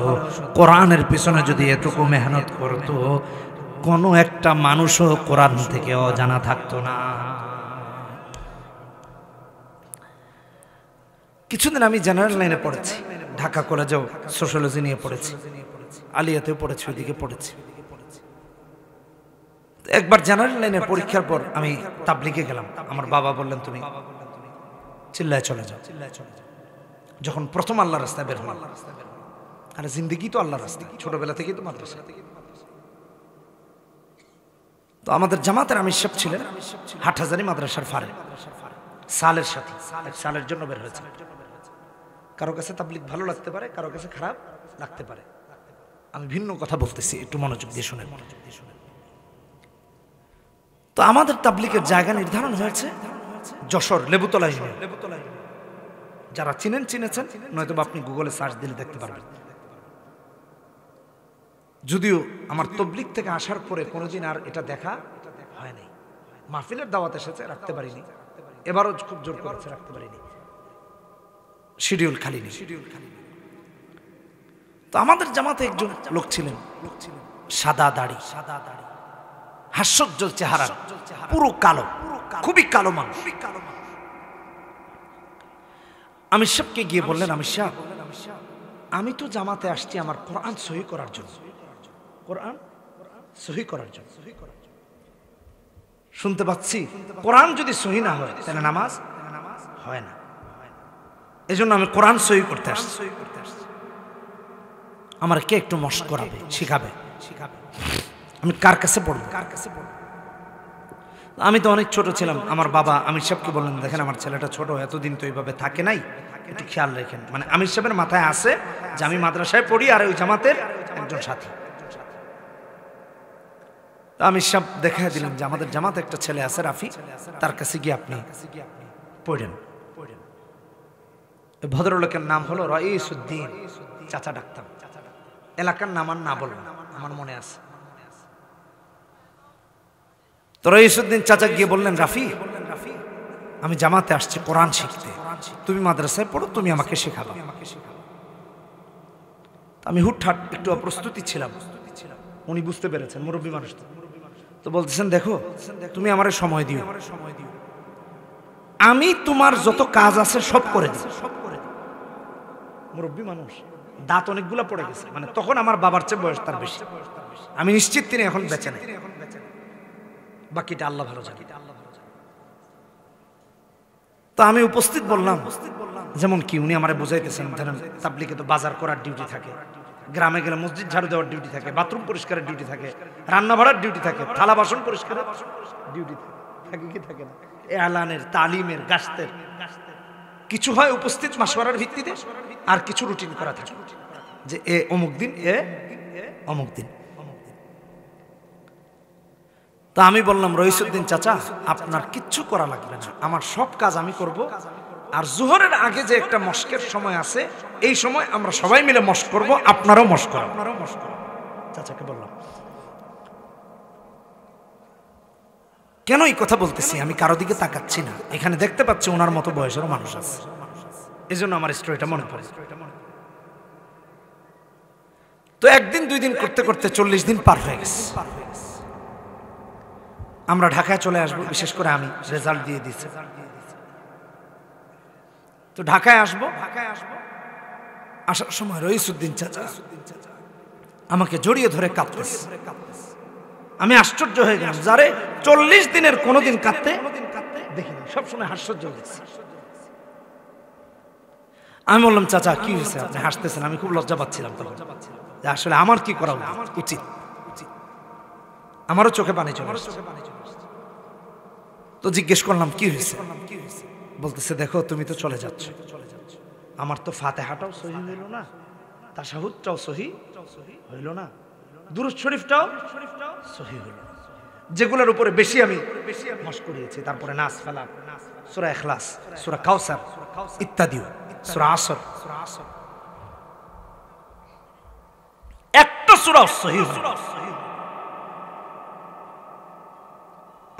কোরআনের পিছনে যদি এটুকু মেহনত করত, কোনো একটা মানুষও কোরআন থেকে অজানা থাকতো না। কিছুদিন আমি জেনারেল লাইনে পড়েছি, ঢাকা কলেজেও সোশ্যোলজি নিয়ে পড়েছি, আলিয়াতেও পড়েছি, ওইদিকে পড়েছি। একবার জেনারেল লাইনের পরীক্ষার পর আমি তাবলিগে গেলাম। আমার বাবা বললেন, তুমি চিল্লায় চলে যাও। যখন প্রথম আল্লাহর রাস্তায় বের হলাম, আর জিন্দেগি তো আল্লাহর রাস্তা, ছোটবেলা থেকেই তো মাদ্রাসা। তো আমাদের জামাতের আমির সাহেব ছিলেন হাটহাজারী মাদ্রাসার ফারে, সালের সাথে, সালের জন্য বের হয়েছে। কারো কাছে তাবলিগ ভালো লাগতে পারে, কারো কাছে খারাপ লাগতে পারে। আমি ভিন্ন কথা বলতেছি, একটু মনোযোগ দিয়ে শুনেন। তো আমাদের তাবলিগের জায়গা নির্ধারণ হয়েছে যশোর লেবুতলা ইউনিয়ন। যারা চিনেন চিনেছেন, নয়তো আপনি গুগলে সার্চ দিলে দেখতে পারবেন। যদিও আমার তবলিগ থেকে আসার পরে কোনোদিন আর এটা দেখা হয় নাই। মাহফিলের দাওয়াত এসেছে, রাখতে পারিনি, এবারও খুব জোর করেছে, রাখতে পারিনি, শিডিউল খালি নেই। তো আমাদের জামাতে একজন লোক ছিলেন, সাদা দাড়ি, হাস্যোজ্জ্বল চেহারা, পুরো কালো, খুবই কালো মানুষ। আমির সাহেবকে গিয়ে বললেন, আমির সাহেব, আমি তো জামাতে আসছি আমার কোরআন সহি করার জন্য, কোরআন সহি করার জন্য। শুনতে পাচ্ছি কোরআন যদি সহি না হয় তাহলে নামাজ হয় না, এজন্য আমি কোরআন সহি করতে আসছি। আমার কে একটু মশক করাবে, শিখাবে? আমি কার কাছে পড়ব? আমি তো অনেক ছোট ছিলাম। আমার বাবা আমির সাহেবকে বললেন, দেখেন আমার ছেলেটা ছোট, এতদিন তো এইভাবে থাকে নাই, একটু খেয়াল রাখেন। মানে আমির সাহেবের মাথায় আছে যে আমি মাদ্রাসায় পড়ি আর ওই জামাতের একজন সাথী। আমির সাহেব দেখা দিলেন যে আমাদের জামাতে একটা ছেলে আছে রাফি, তার কাছে গিয়ে আপনি পড়েন। ভদ্রলোকের নাম হলো রইসউদ্দিন, চাচা ডাকতাম। এলাকার নাম আর না বলবো, আমার মনে আছে। তো রইসউদ্দিন চাচা গিয়ে বললেন, রাফি, আমি জামাতে আসছি কোরআন শিখতে, তুমি মাদ্রাসায় পড়ো, তুমি আমাকে শেখাবা। আমি হুটহাট একটু অপ্রস্তুতি ছিলাম, উনি বুঝতে পেরেছেন, মুরব্বী মানুষ তো বলতেছেন, দেখো তুমি আমারে সময় দিও, আমি তোমার যত কাজ আছে সব করে দিই। মুরব্বী মানুষ, দাঁত অনেকগুলো পড়ে গেছে, মানে তখন আমার বাবার চেয়ে বয়স তার বেশি। আমি নিশ্চিত তিনি এখন বেঁচে নেই, বাকিটা আল্লাহ ভালো জানে। তো আমি উপস্থিত বললাম, যেমন কি উনি আমারে বুঝাইতেছেন, ধরেন তাবলিগে তো বাজার করার ডিউটি থাকে, গ্রামে গেলে মসজিদ ঝাড়ু দেওয়ার ডিউটি থাকে, বাথরুম পরিষ্কারের ডিউটি থাকে, রান্না বাড়ার ডিউটি থাকে, থালা বাসন পরিষ্কারের ডিউটি থাকে, কি থাকে না, এলানের, তালিমের, গাছতের কিছু হয় উপস্থিত মাসওয়ারার ভিত্তিতে, আর কিছু রুটিন করা থাকে যে এ অমুক দিন, এ অমুক দিন। তা আমি বললাম, রইসউদ্দিন চাচা, আপনার কিচ্ছু করা লাগবে না, আমার সব কাজ আমি করব। আর জোহরের আগে যে একটা মস্কের সময় আছে, এই সময় আমরা সবাই মিলে মস্ক করব, আপনারাও মস্ক করবেন। চাচাকে বললাম। কেন এই কথা বলতেছি? আমি কারো দিকে তাকাচ্ছি না, এখানে দেখতে পাচ্ছি ওনার মতো বয়সেরও মানুষ আছে, এই জন্য আমার স্টোরিটা মনে পড়ে। তো একদিন দুই দিন করতে করতে 40 দিন পার হয়ে গেছে। আমরা ঢাকায় চলে আসবো, বিশেষ করে আমি রেজাল্ট দিয়ে দিচ্ছি, তো ঢাকায় আসবো। আসার সময় রইসউদ্দিন চাচা আমাকে জড়িয়ে ধরে কাঁদতেছে। আমি আশ্চর্য হয়ে গেলাম, যারে 40 দিনের কোনোদিন কাঁদতে দেখিনি, সবসময় হাস্যর্য দেখছি। আমি বললাম, চাচা কি হয়েছে, আপনি হাসতেছেন? আমি খুব লজ্জা পাচ্ছিলাম তখন, যে আসলে আমার কি করা উচিত। আমারও চোখে পানি চলে আসছে। তো জিজ্ঞেস করলাম, কি হয়েছে? বলতেছে, দেখো তুমি তো চলে যাচ্ছ, আমার তো ফাতিহাটাও সহি হইল না, তাশাহুদটাও সহি হইল না, দুরূদ শরীফটাও সহি হইল না, যেগুলোর উপরে বেশি আমি মশক করিয়েছি, তারপরে নাস, ফালাক, সূরা ইখলাস, সূরা কাউসার ইত্যাদি, সূরা আসর, একটা সূরা সহি হইল।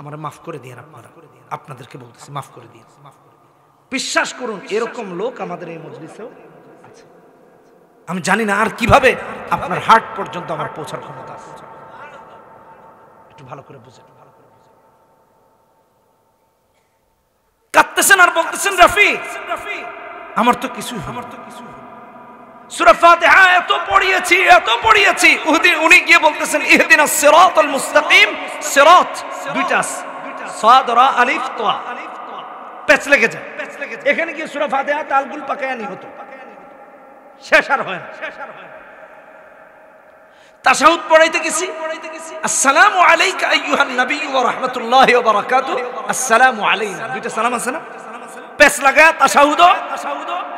আমার মাফ করে দিয়েন, আপনাদেরকে বলতেছি মাফ করে দিয়েন। বিশ্বাস করুন, এরকম লোক আমাদের এই মজলিসেও আছে। আমি জানি না আর কিভাবে আপনার হার্ট পর্যন্ত আমার পৌঁছার ক্ষমতা আছে, একটু ভালো করে বুঝেন। কাঁদতেছেন আর বলতেছেন, রাফি আমার তো কিছু, সূরা ফাতিহা এত পড়িয়েছি। উনি গিয়ে বলতেছেন, ইহদিনাস সিরাতাল মুস্তাকিম, সিরাত দুইটা, সাদ রা আলিফ তা, পেচ লেগে যায়। এখানে গিয়ে সূরা ফাতিহা তালগুল পাকায়ানি হতো, শেষ আর হয় না। তাশাহুদ পড়াইতে গেছি, আসসালামু আলাইকা আইয়ুহান নবী ওয়া রাহমাতুল্লাহি ওয়া বারাকাতুহু, আসসালামু আলাইনা, দুইটা সালাম আছে না, পেচ লাগায় তাশাহুদ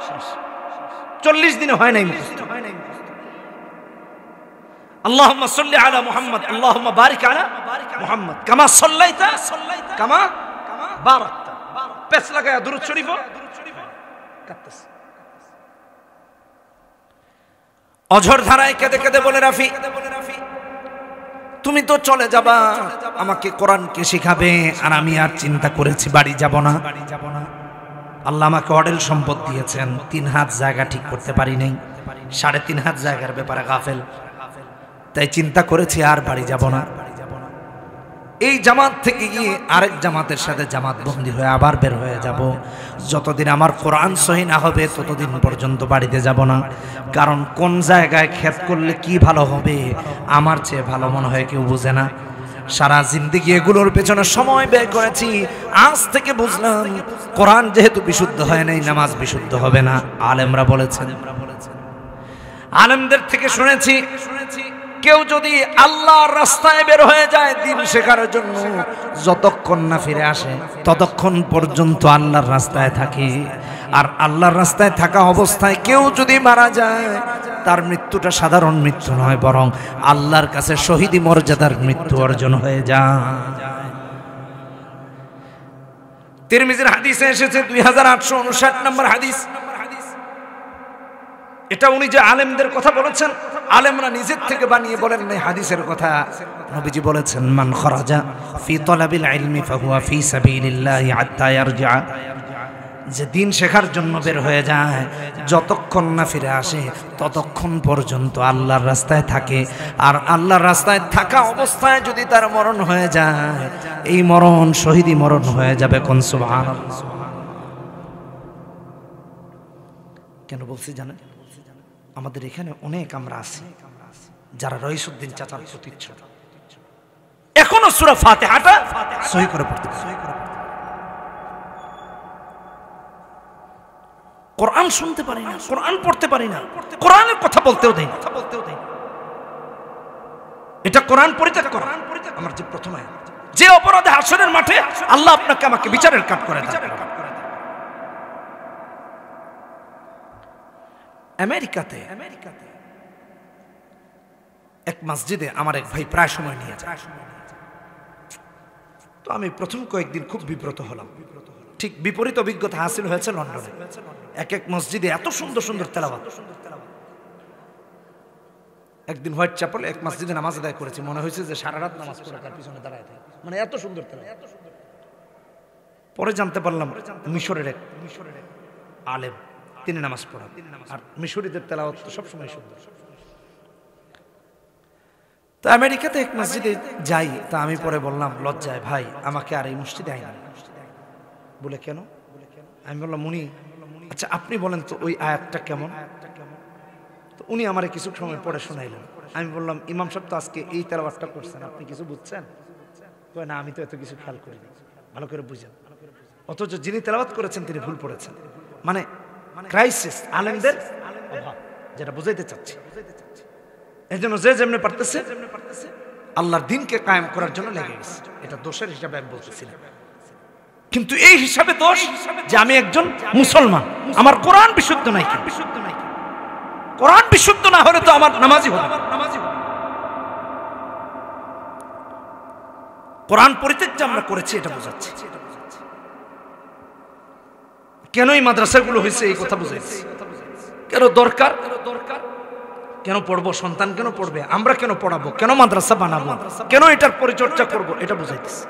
শেষ। 40 দিনে হয় নাই মুখস্থ। আল্লাহুম্মা সাল্লি আলা মুহাম্মদ, আল্লাহুম্মা বারিক আলা মুহাম্মদ, কামা সাল্লাইতা কামা বারাকতা, পেচ লাগায় দুরূদ শরীফ কাটতেছে। অঝর ধারায় কেঁদে কেঁদে বলে, রাফি তুমি তো চলে যাবা, আমাকে কোরআনকে শেখাবে, আর আমি আর চিন্তা করেছি বাড়ি যাব না। আল্লাহ আমাকে অডেল সম্পদ দিয়েছেন, 3 হাত জায়গা ঠিক করতে পারি নাই, 3.5 হাত জায়গার ব্যাপারে গাফেল, তাই চিন্তা করেছি আর বাড়ি যাব না। এই জামাত থেকে গিয়ে আরেক জামাতের সাথে জামাত বন্দী হয়ে আবার বের হয়ে যাব। যতদিন আমার কোরআন সহি না হবে ততদিন পর্যন্ত বাড়িতে যাব না। কারণ কোন জায়গায় খেত করলে কি ভালো হবে আমার চেয়ে ভালো মনে হয় কেউ বুঝে না। সারা জিন্দেগি এগুলোর পেছনে সময় ব্যয় করেছি, আজ থেকে বুঝলাম কোরআন যেহেতু বিশুদ্ধ হয় নাই, নামাজ বিশুদ্ধ হবে না। আলেমরা বলেছেন, আলেমদের থেকে শুনেছি, কেউ যদি আল্লাহর রাস্তায় বের হয়ে যায় দ্বীন শেখার জন্য, যতক্ষণ না ফিরে আসে ততক্ষণ পর্যন্ত আল্লাহর রাস্তায় থাকে। আর আল্লাহর রাস্তায় থাকা অবস্থায় কেউ যদি মারা যায়, তার মৃত্যুটা সাধারণ মৃত্যু নয়, বরং আল্লাহর কাছে শহীদি মর্যাদার মৃত্যু অর্জন হয়ে যায়। তিরমিজির হাদিসে এসেছে 2859 নম্বর হাদিস। এটা উনি যে আলেমদের কথা বলেছেন, আলেমরা নিজের থেকে বানিয়ে বলেন নাই, হাদিসের কথা। নবীজি বলেছেন, মান খরাজা ফি তলাবিল ইলমি ফাহুয়া ফি সাবিলিল্লাহি হাত্তা ইয়ারজিআ, যে দিন শেখার জন্য বের হয়ে যায় যতক্ষণ না ফিরে আসে ততক্ষণ পর্যন্ত আল্লাহর রাস্তায় থাকে। আর আল্লাহর রাস্তায় থাকা অবস্থায় যদি তার মরণ হয়ে যায়, এই মরণ শহীদি মরণ হয়ে যাবে। কোন সুবহানাল্লাহ। কেন বলছি জানেন? আমাদের এখানে অনেক আমরা আছি যারা রইসুদ্দিন চাচার প্রতিচ্ছবি, এখনো সূরা ফাতিহাটা সহি করে পড়তে পারে, কোরআন শুনতে পারি না, কোরআন পড়তে পারি না, কোরআনের কথা বলতেও দেয় না। এটা কোরআন পরিত্যাগ করা আমার যে প্রথম আয়াত। যে অপরাধে হাসরের মাঠে আল্লাহ আপনাকে আমাকে বিচারের কাঠ করে দেন। আমেরিকাতে এক মসজিদে আমার এক ভাই প্রায় সময় নিয়ে যায়। তো আমি প্রথম কয়েকদিন খুব বিব্রত হলাম। ঠিক বিপরীত অভিজ্ঞতা হাসিল হয়েছে লন্ডনে। এক এক মসজিদে এত সুন্দর সুন্দর তেলাওয়াত। একদিন হোয়াইট চ্যাপেল এক মসজিদে নামাজ আদায় করেছি, মনে হয়েছে যে সারা রাত নামাজ পড়ে তার পিছনে দাঁড়ায় থাকে, মানে এত সুন্দর তেলাওয়াত। পরে জানতে পারলাম মিশরের এক আলেম, তিনি নামাজ পড়ান। আর মিশরীদের তেলাওয়াত তো সবসময় সুন্দর। তো আমেরিকাতে এক মসজিদে যাই, তা আমি পরে বললাম লজ্জায়, ভাই আমাকে আর এই মসজিদে আইন। বলে কেন? আমি বললাম, উনি আচ্ছা আপনি বলেন তো ওই আয়াতটা কেমন? তো উনি আমারে কিছু সময় পরে শোনাইলেন। আমি বললাম, ইমাম সাহেব তো আজকে এই তেলাওয়াতটা করছেন, আপনি কিছু বুঝছেন? কয় না, আমি তো এত কিছু খেয়াল করিনি, ভালো করে বুঝেন। অথচ যিনি তেলাওয়াত করেছেন তিনি ভুল পড়েছেন। মানে ক্রাইসিস আলেমদের অভাব, যেটা বুঝাইতে চাচ্ছি। এই জন্য যে যেমনি পারতেছে আল্লাহর দ্বীনকে কায়েম করার জন্য লেগে গেছে। এটা দোষের হিসাবে আমি বলতেছি না, কিন্তু এই হিসাবে দোষ যে আমি একজন মুসলমান, আমার কোরআন বিশুদ্ধ নাই। কোরআন বিশুদ্ধ না হলে তো আমার নামাজি হবে। কোরআন পরিত্যাগ যে আমরা করেছি এটা বোঝাচ্ছি। কেন এই মাদ্রাসাগুলো হয়েছে এই কথা বুঝাইছি। কেন দরকার, কেন পড়বো, সন্তান কেন পড়বে, আমরা কেন পড়াবো, কেন মাদ্রাসা বানাবো, কেন এটার পরিচর্যা করবো, এটা বুঝাইতেছি।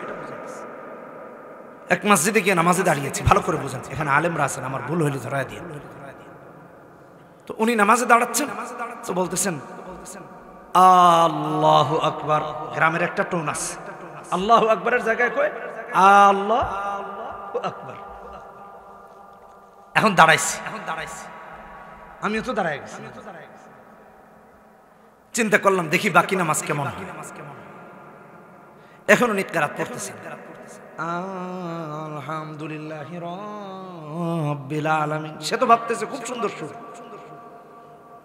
এক মসজিদে গিয়ে নামাজে দাঁড়িয়েছি, ভালো করে বুঝেন, এখানে আলেমরা আছেন, আমার ভুল হইলে ধরায় দিয়ে। তো উনি নামাজে দাঁড়াচ্ছেন, তো বলতেছেন আল্লাহু আকবার। গ্রামের একটা টোন আছে, আল্লাহু আকবরের জায়গায় কয় আল্লাহু আকবার। এখন দাঁড়াইছি, আমিও তো দাঁড়ায় গেছি। চিন্তা করলাম দেখি বাকি নামাজ কেমন। এখন উনি কেরাত পড়তেছেন, আলহামদুলিল্লাহি রাব্বিল আলামিন। সে তো ভাবতেছে খুব সুন্দর সুর,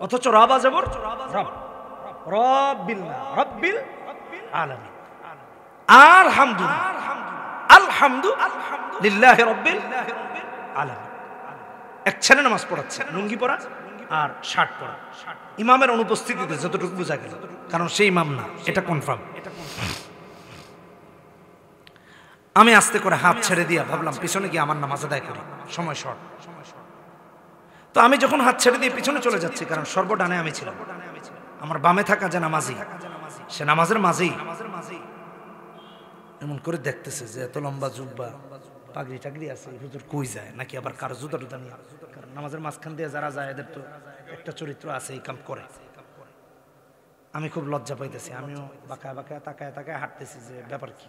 অথচ রাবা যাবর রব, রাব্বিল রাব্বিল আলামিন। আলহামদুলিল্লাহি রাব্বিল আলামিন। এক ছেলে নামাজ পড়াচ্ছে, লুঙ্গি পরা আর শার্ট পরা, ইমামের অনুপস্থিতিতে যতটুকু বোঝা গেল, কারণ সেই ইমাম না, এটা কনফার্ম। আমি আস্তে করে হাত ছেড়ে দিয়া ভাবলাম পিছনে গিয়ে আমার নামাজ আদায় করি, সময় শর্ট। তো আমি যখন হাত ছেড়ে দিয়ে পিছনে চলে যাচ্ছি, কারণ সর্বডানে আমি ছিলাম, আমার বামে থাকা যে নামাজি, সে নামাজের মাঝেই এমন করে দেখতেছে যে এত লম্বা জুব্বা পাগড়ি টাগড়ি আছে, এই হুজুর কই যায়, নাকি আবার কারো জুতা টুতা নিয়ে। কারণ নামাজের মাঝখান দিয়ে যারা যায় এদের তো একটা চরিত্র আছে, এই কাম করে। আমি খুব লজ্জা পাইতেছি, আমিও বাঁকায় বাঁকায় তাকায় তাকায় হাঁটতেছি যে ব্যাপার কি,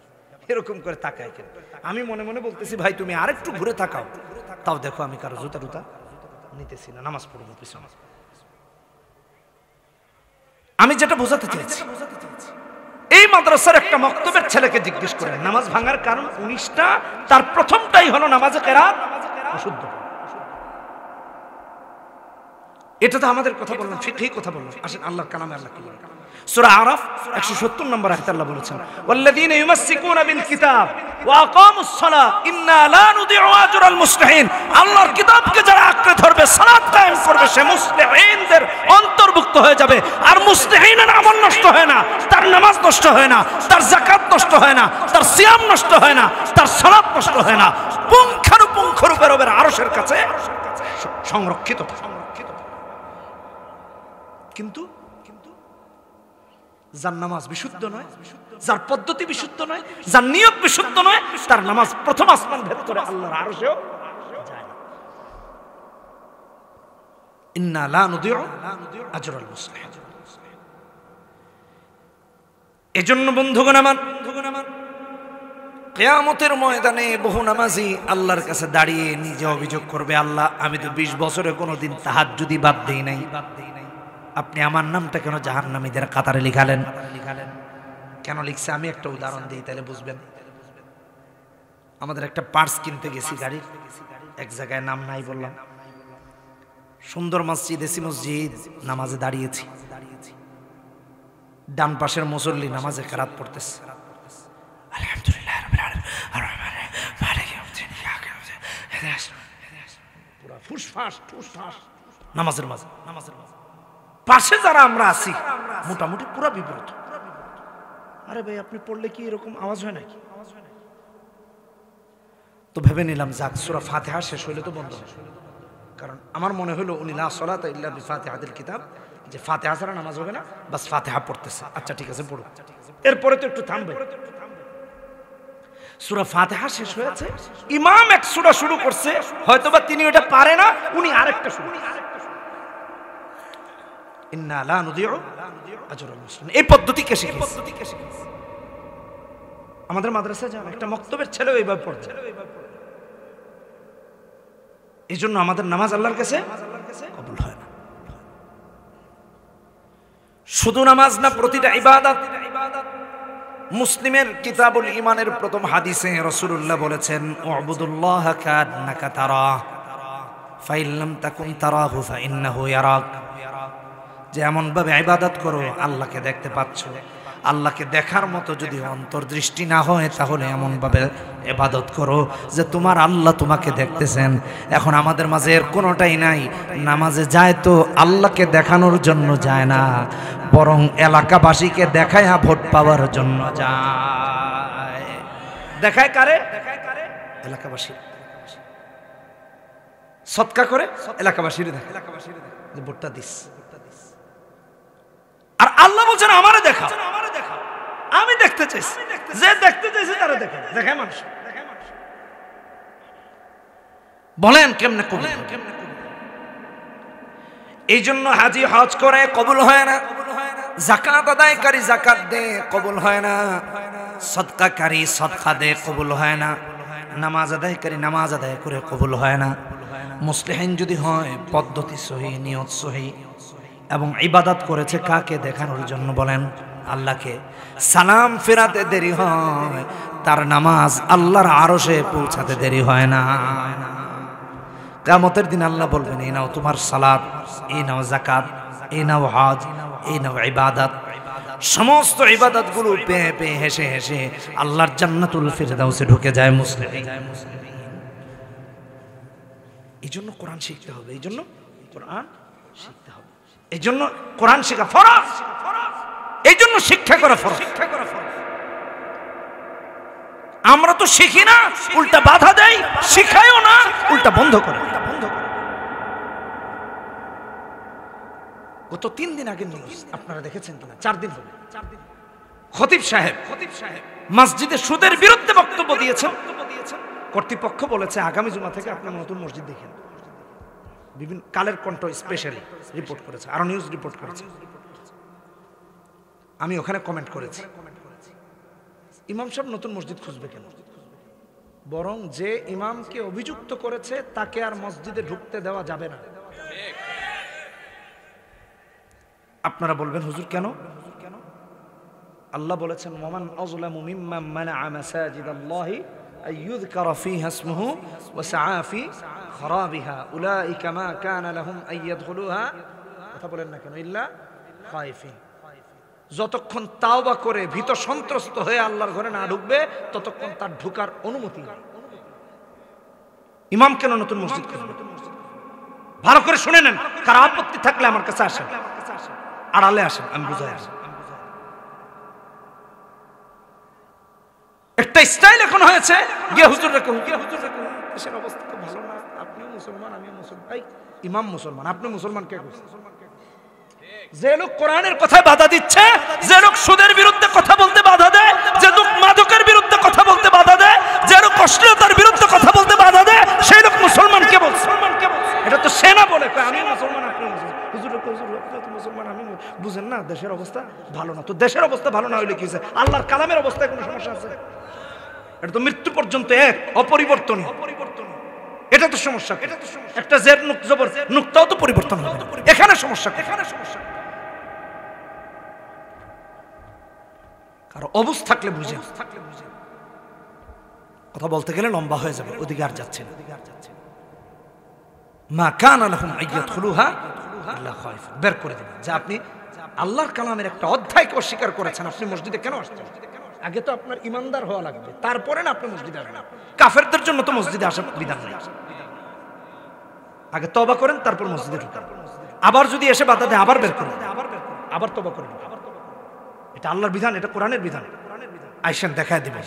এরকম করে তাকায় কেন। আমি মনে মনে বলতেছি ভাই তুমি আরেকটু ঘুরে তাকাও, তাও দেখো আমি কারো জুতা টুতা নিতেছি না, নামাজ পড়বো পিছনে। আমি যেটা বোঝাতে চাইছি, এই মাদ্রাসার একটা মক্তবের ছেলেকে জিজ্ঞেস করেন নামাজ ভাঙার কারণ 19টা, তার প্রথমটাই হলো নামাজে কেরাত অশুদ্ধ। এটা তো আমাদের কথা বললাম, ফিকহি কথা বললাম। আসেন আল্লাহর কালামে আল্লাহ কি বলেন। সূরা আরাফ 170 নম্বর আয়াতে আল্লাহ বলেছেন, ওয়াল্লাযীনা ইউমাসসিকুনা বিল কিতাব ওয়া আকামুস সালাহ ইন্না লা নুদিউ আজরাল মুসলিহিন। আল্লাহর কিতাবকে যারা আঁকড়ে ধরবে, সালাত কায়েম করবে, সে মুসলিহিনদের অন্তর্ভুক্ত হয়ে যাবে। আর মুসলিহিনের আমল নষ্ট হয় না, তার নামাজ নষ্ট হয় না, তার যাকাত নষ্ট হয় না, তার সিয়াম নষ্ট হয় না, তার সালাত নষ্ট হয় না, পুঙ্খানুপুঙ্খ রূপে রবের আরশের কাছে সংরক্ষিত। কিন্তু যার নামাজ বিশুদ্ধ নয়, যার পদ্ধতি বিশুদ্ধ নয়, যার নিয়ত বিশুদ্ধ নয়, তার নামাজ প্রথম আসমান ভেদ করে আল্লাহর আরশেও যায় না। ইন্না লা নুদিউ আজরাল মুসলিহিন। এজন্য বন্ধুগণ আমার, কিয়ামতের ময়দানে বহু নামাজি আল্লাহর কাছে দাঁড়িয়ে নিজে অভিযোগ করবে, আল্লাহ আমি তো 20 বছরে কোনোদিন তাহাজ্জুদি বাদ দেই নাই, আপনি আমার নামটা কেন জাহান্নামীদের কাতারে লিখালেন? কেন লিখছে? আমি একটা উদাহরণ দিই তাহলে বুঝবেন। আমাদের একটা পার্স কিনতে গেছি গাড়ির, এক জায়গায় নাম নাই বললাম, সুন্দর মসজিদ, এসি মসজিদ, নামাজে দাঁড়িয়েছি। ডান পাশের মুসল্লি নামাজে কেরাত পড়তেছে, আলহামদুলিল্লাহ রাব্বিল আলামিন আর-রহমানির রহিম মালিকি ইয়াউমিদ্দিন ইয়াকা পুরা ফুসফাস নামাজের মাঝে। পাশে যারা আমরা আছি মোটামুটি পুরা বিব্রত। আরে ভাই আপনি পড়লে কি এরকম আওয়াজ হয় নাকি? তো ভেবে নিলাম যাক সূরা ফাতিহা শেষ হইলে তো বন্ধ হবে, কারণ আমার মনে হলো উনি লা সালাতা ইল্লা বিফাতিহাতিল কিতাব, যে ফাতিহা ছাড়া নামাজ হবে না, বাস ফাতিহা পড়তেছে। আচ্ছা ঠিক আছে পড়ো, এরপরে তো একটু থামবে। সূরা ফাতিহা শেষ হয়েছে, ইমাম এক সূরা শুরু করছে, হয়তোবা তিনি ওটা পারে না, উনি আরেকটা শুরু করছে। ইন্না লা নুদিউ আজরাল মুসলিমিন। এই পদ্ধতি কে শিখিয়েছে? আমাদের মাদ্রাসায় যান, একটা মক্তবের ছেলে এইভাবে পড়ছে। এই জন্য আমাদের নামাজ আল্লাহর কাছে কবুল হয় না। শুধু নামাজ না, প্রতিটা ইবাদত। মুসলিমের কিতাবুল ঈমানের প্রথম হাদিসে রাসূলুল্লাহ বলেছেন, উ'বুদুল্লাহা কান্নাকা তারাহ ফাইন লাম তাকুন তারাহু ফাইন্নাহু ইয়ারাক। যে এমন ভাবে ইবাদত করো আল্লাহকে দেখতে পাচ্ছ। আল্লাহকে দেখার মতো যদি অন্তর্দৃষ্টি না হয়, তাহলে এমন ভাবে ইবাদত করো যে তোমার আল্লাহ তোমাকে দেখতেছেন। এখন আমাদের মাঝে এর কোনোটাই নাই। নামাজে যায় তো আল্লাহকে দেখানোর জন্য যায় না, বরং এলাকাবাসীকে দেখায় ভোট পাওয়ার জন্য যায়। দেখায় কারে? এলাকাবাসী। সদকা করে এলাকাবাসীর দেখে, যে ভোটটা দিস। আর আল্লাহ বলছেন আমারে দেখা, আমি দেখতে চাইছি, যে দেখতে চাইছে তারা দেখে, দেখায় মানুষ। বলেন কেমনে কবুল? এই জন্য হাজি হজ করে কবুল হয় না, যাকাত আদায়কারী যাকাত দে কবুল হয় না, সদকাকারী সদকা দে কবুল হয় না, নামাজ আদায়কারী নামাজ আদায় করে কবুল হয় না। মুসলিহিন যদি হয়, পদ্ধতি সহি, নিয়ত সহি, এবং ইবাদত করেছে কাকে দেখানোর জন্য? বলেন আল্লাহকে। সালাম ফেরাতে দেরি হয়, তার নামাজ আল্লাহর আরশে পৌঁছাতে দেরি হয় না। কিয়ামতের দিন আল্লাহ বলবেন, এই নাও তোমার সালাত, এই নাও যাকাত, এই নাও হজ, এই নাও ইবাদত। সমস্ত ইবাদতগুলো পেয়ে পেয়ে হেসে হেসে আল্লাহর জান্নাতুল ফিরদাউসে ঢুকে যায় মুসলিম। এই জন্য কোরআন শিখতে হবে, এই জন্য কোরআন শিখতে হবে, এই জন্য কোরআন শেখা ফরজ, এই জন্য শিক্ষা করা ফরজ। আমরা তো শিখি না, উল্টা বাধা দেয়, শিখায়ও না, উল্টা বন্ধ করে। গত 3 দিন আগে নিউজ আপনারা দেখেছেন কিনা, 4 দিন হলো, খতিব সাহেব মসজিদে সুদের বিরুদ্ধে বক্তব্য দিয়েছেন, কর্তৃপক্ষ বলেছে আগামী জুমা থেকে আপনার নতুন মসজিদ দেখেন। বিভিন্ন কালের কণ্ঠ স্পেশালি রিপোর্ট করেছে, আরো নিউজ রিপোর্ট করেছে। আমি ওখানে কমেন্ট করেছি, ইমাম সাহেব নতুন মসজিদ খুঁজবে কেন? বরং যে ইমামকে অভিযুক্ত করেছে তাকে আর মসজিদে ঢুকতে দেওয়া যাবে না। আপনারা বলবেন হুজুর কেন? আল্লাহ বলেছেন ওয়ামান আযলামু মিম্মান মানাআ মাসাজিদাল্লাহি আইয়ুযকারা ফীহা ইসমুহু ওয়া সাআ ফী খরাবিহা উলাইকা মা কানা লাহুম আইয়াদখুলুহা, কথা বলেন না কেন, ইল্লা খায়ফিন। যতক্ষণ তাওবা করে ভীত সন্ত্রস্ত হয়ে আল্লাহর ঘরে না ঢুকবে ততক্ষণ তার ঢোকার অনুমতি নেই। ইমাম কেন নতুন মসজিদ খুঁজবে? ভালো করে শুনে নেন, কার আপত্তি থাকলে আমার কাছে আসেন, আড়ালে আসেন, আমি বুঝাই আসেন। একটা স্টাইল এখন হয়েছে গিয়ে হুজুর রেখে দেশের অবস্থা তো ভালো না, আপনিও মুসলমান আমিও মুসলমান, ভাই ইমাম মুসলমান আপনি মুসলমান কে করছেন? যে লোক কোরআনের কথায় বাধা দিচ্ছে, যে লোক সুদের বিরুদ্ধে কথা বলতে বাধা দেয়, যে লোক মাদকের বিরুদ্ধে কথা বলতে বাধা দেয়, যে লোক অশ্লীলতার বিরুদ্ধে কথা বলতে বাধা দেয়, সেই লোক মুসলমান কে বলছে? এটা তো সে না বলে আমি মুসলমান আপনি মুসলমান, হুজুর মুসলমান আমি, বুঝেন না দেশের অবস্থা ভালো না। তো দেশের অবস্থা ভালো না হইলে কি হয়েছে? আল্লাহর কালামের অবস্থায় কোনো সমস্যা আছে? এটা তো মৃত্যু পর্যন্ত এক অপরিবর্তনীয়, এটা তো সমস্যা। একটা জের জবর নুক্তাও তো পরিবর্তন হবে, এখানে সমস্যা। কারো অবস্থা থাকলে বুঝে, কথা বলতে গেলে লম্বা হয়ে যাবে, ওদিকে আর যাচ্ছে না। মা কানা লাহুম আইয়াদখুলুহা ইল্লা খায়ফিন, বের করে দিবেন যে আপনি আল্লাহর কালামের একটা অধ্যায়কে অস্বীকার করেছেন, আপনি মসজিদে কেন আসছেন? আগে তো আপনার ইমানদার হওয়া লাগবে, তারপরে না আপনি মসজিদে আসবেন। কাফেরদের জন্য তো মসজিদে আসার বিধান নেই, আগে তওবা করেন তারপর মসজিদে ঢুকেন। আবার যদি এসে বাধা দেয় আবার বের করেন, আবার তওবা করেন। এটা আল্লাহর বিধান, এটা কোরআনের বিধান। আইসেন দেখায় দিবেন,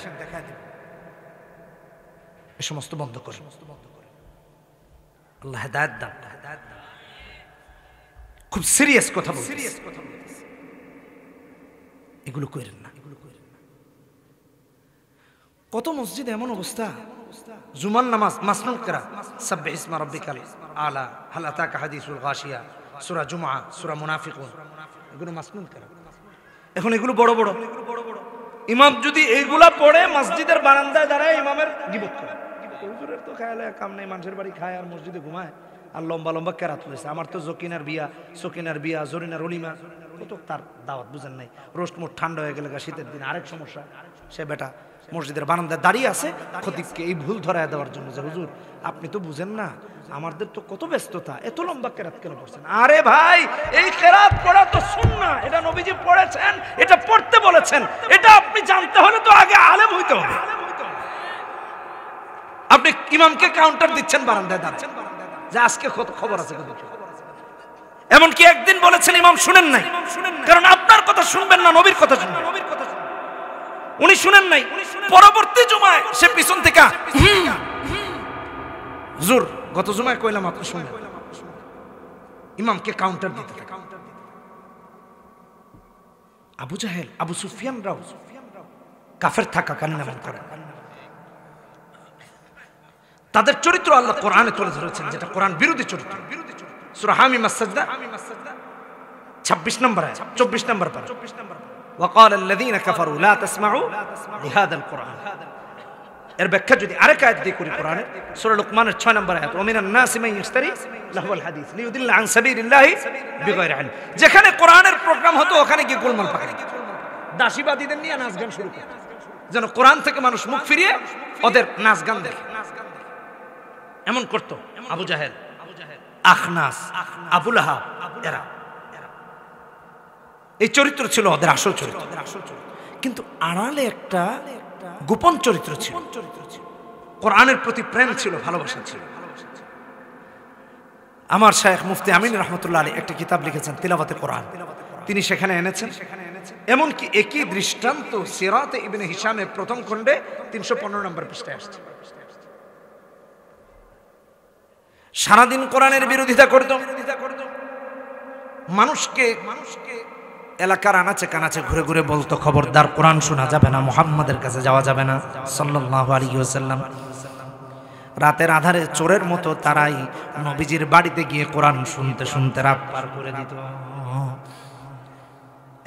এই সমস্ত বন্ধ করেন। আল্লাহ হেদায়েত দান। খুব সিরিয়াস কথা বলছি, এগুলো করেন না। কত মসজিদ এমন অবস্থা, জুমার নামাজ মাসনুন করা, সাব্বিহ ইসমা রাব্বিকাল আলা, হাল আতাকা হাদিসুল গাশিয়া, সূরা জুমআ, সূরা মুনাফিকুন, এগুলো মাসনুন করা। এখন এগুলো বড় বড় ইমাম যদি এইগুলা পড়ে মসজিদের বারান্দায় দাঁড়ায় ইমামের গীবত করে, হুজুরের তো খায়ালে কাম নেই, মানুষের বাড়ি খায় আর মসজিদে ঘুমায় আর লম্বা লম্বা কেরাত লইছে। আমার তো জকিনার বিয়া, সকিনার বিয়া, জরিনার অলিমা, কত তার দাওয়াত বুঝেন নাই। রোস্ট মুখ ঠান্ডা হয়ে গেলে শীতের দিন আরেক সমস্যা, সে বেটা মসজিদের বারান্দায় দাঁড়িয়ে আছে খতিবকে এই ভুল ধরায় দেওয়ার জন্য যে হুজুর আপনি তো বুঝেন না, আমাদের তো কত ব্যস্ততা, এত লম্বা কেরাত কেন পড়ছেন? আরে ভাই, এই কেরাত পড়া তো সুন্নাহ, এটা নবীজি পড়েছেন, এটা পড়তে বলেছেন, এটা আপনি জানতে হলে তো আগে আলেম হইতে হবে। আপনি ইমামকে কাউন্টার দিচ্ছেন বারান্দায় দাঁড়াচ্ছেন যে আজকে কত খবর আছে। এমনকি একদিন বলেছেন ইমাম শুনেন নাই, কারণ আপনার কথা শুনবেন না, নবীর কথা শুনবেন। উনি শুনেন নাই, পরবর্তী জুমায় সে পিছন থেকে হুজুর গত জুমায় কইলাম আপনি শুনবেন, ইমামকে কাউন্টার দিতে। আবু জাহেল, আবু সুফিয়ান রাও কাফের থাকাকালীন এমন করে। তাদের চরিত্র আল্লাহ কোরআনে তুলে ধরেছেন, যেটা কোরআন বিরোধী চরিত্র। সূরা হামিম আস-সাজদা 26 নম্বর আয়াত, 24 নম্বর পারা। وقال الذين كفروا لا تسمعوا لهذا القرآن। এর ব্যাখ্যা যদি আরেক আয়াত দিয়ে করি কোরআনের, সূরা লুকমানের 6 নম্বর আয়াত, ومن الناس من يشتري لهو الحديث ليضل عن سبيل الله بغير علم। যেখানে কোরআনের প্রোগ্রাম হতো ওখানে গিয়ে গোলমাল পাকায়, দাসীবাদীদের নিয়ে নাচ গান শুরু করে, যেন কোরআন থেকে মানুষ মুখ ফিরিয়ে ওদের নাচ গান দেখে। এমন করতো আবু জাহেল, আখনাস, আবু লাহাব, এরা। এই চরিত্র ছিল ওদের আসল চরিত্র, কিন্তু আড়ালে একটা গোপন চরিত্র ছিল। কোরআনের প্রতি প্রেম ছিল, ভালোবাসা ছিল। আমার শায়েখ মুফতি আমিন রহমতুল্লাহ আলী একটা কিতাব লিখেছেন তিলাওয়াতে কোরআন, তিনি সেখানে এনেছেন এমনকি একই দৃষ্টান্ত সিরাতে ইবনে হিশামের প্রথম খণ্ডে 315 নম্বর পৃষ্ঠায় আসছে। সারাদিন কোরআনের বিরোধিতা করত, মানুষকে এলাকার আনাচে কানাচে ঘুরে ঘুরে বলতো, খবরদার কোরআন শোনা যাবে না, মুহাম্মাদের কাছে যাওয়া যাবে না সাল্লাল্লাহু আলাইহি ওয়াসাল্লাম। রাতের আধারে চোরের মতো তারাই নবীজির বাড়িতে গিয়ে কোরআন শুনতে শুনতে রাত পার করে দিত।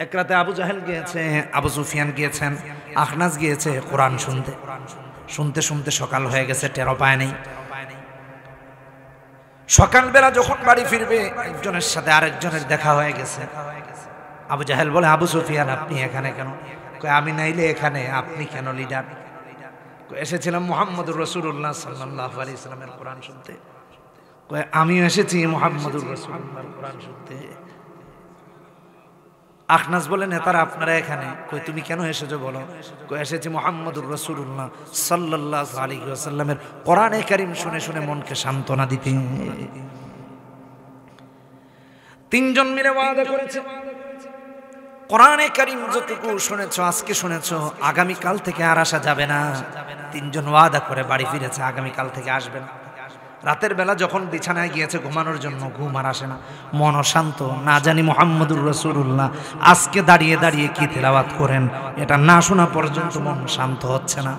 এক রাতে আবু জাহেল গিয়েছে, আবু সুফিয়ান গিয়েছেন, আখনাস গিয়েছে কোরআন শুনতে শুনতে শুনতে সকাল হয়ে গেছে, টেরো পায় নেই। সকালবেলা যখন বাড়ি ফিরবে, একজনের সাথে আরেকজনের দেখা হয়ে গেছে। আবু জাহেল বলে, আবু সুফিয়ান আপনি এখানে কেন? কয় আমি নাইলে এখানে আপনি কেন লিডার? এসেছিলাম মুহাম্মদুর রাসূলুল্লাহ সাল্লাল্লাহু আলাইহি ওয়াসাল্লামের কোরআন শুনতে। কয় আমিও এসেছি মুহাম্মদুর রাসূলুল্লাহর কোরআন শুনতে। আখনাস বলে, নেতারা আপনারা এখানে? কই তুমি কেন এসেছো বলো? কই এসেছি মুহাম্মদুর রাসূলুল্লাহ সাল্লাল্লাহু আলাইহি ওয়াসাল্লামের কোরআনে কারীম শুনে শুনে মনকে সান্ত্বনা দিতে। তিনজন মিলে ওয়াদা করেছে, কোরআনে কারীম যতটুকু শুনেছো, আজকে শুনেছো, আগামী কাল থেকে আর আসা যাবে না। তিনজন ওয়াদা করে বাড়ি ফিরেছে, আগামী কাল থেকে আসবেন। রাতের বেলা যখন বিছানায় গিয়েছে ঘুমানোর জন্য, ঘুম আর আসে না, মন অশান্ত। না জানি মুহাম্মদুর রাসূলুল্লাহ আজকে দাঁড়িয়ে দাঁড়িয়ে কি তেলাওয়াত করেন, এটা না শোনা পর্যন্ত মন শান্ত হচ্ছে না।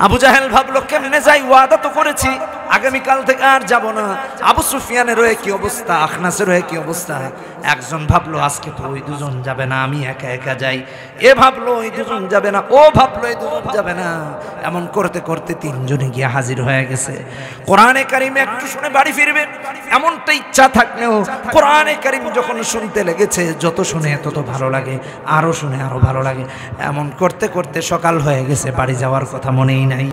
আবু জাহেল ভাবলো, কেমনে যাই, ওয়াদা তো করেছি আগামীকাল থেকে আর যাব না। আবু সুফিয়ানেরও একই অবস্থা, আখনাসেরও একই অবস্থা। একজন ভাবলো আজকে তো ওই দুজন যাবে না, আমি একা একা যাই। এ ভাবলো ওই দুজন যাবে না, ও ভাবলো এই দুজন যাবে না। এমন করতে করতে তিনজনে গিয়ে হাজির হয়ে গেছে। কোরআনে কারীম একটু শুনে বাড়ি ফিরবে এমনটা ইচ্ছা থাকলেও কোরআনে কারীম যখন শুনতে লেগেছে, যত শুনে তত ভালো লাগে, আরো শুনে আরো ভালো লাগে। এমন করতে করতে সকাল হয়ে গেছে, বাড়ি যাওয়ার কথা মনেই নাই।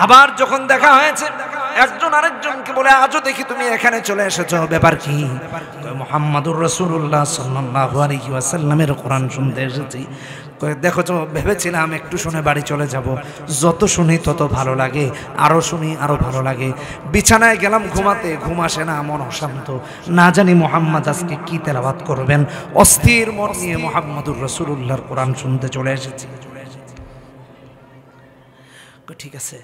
আবার যখন দেখা হয়েছে, একজন আরেকজনকে বলে, আজও দেখি তুমি এখানে চলে এসেছো, ব্যাপার কি? মুহাম্মদুর রাসূলুল্লাহ সাল্লাল্লাহু আলাইহি ওয়াসাল্লামের কোরআন শুনতে এসেছি। দেখো তো, ভেবেছিলাম একটু শুনে বাড়ি চলে যাব, যত শুনি তত ভালো লাগে, আরো শুনি আরো ভালো লাগে। বিছানায় গেলাম ঘুমাতে, ঘুম আসে না, মন অশান্ত। না জানি মুহাম্মদ আজকে কি তেলাওয়াত করবেন। অস্থির মন নিয়ে মুহাম্মদুর রাসূলুল্লাহর কোরআন শুনতে চলে এসেছি। ঠিক আছে,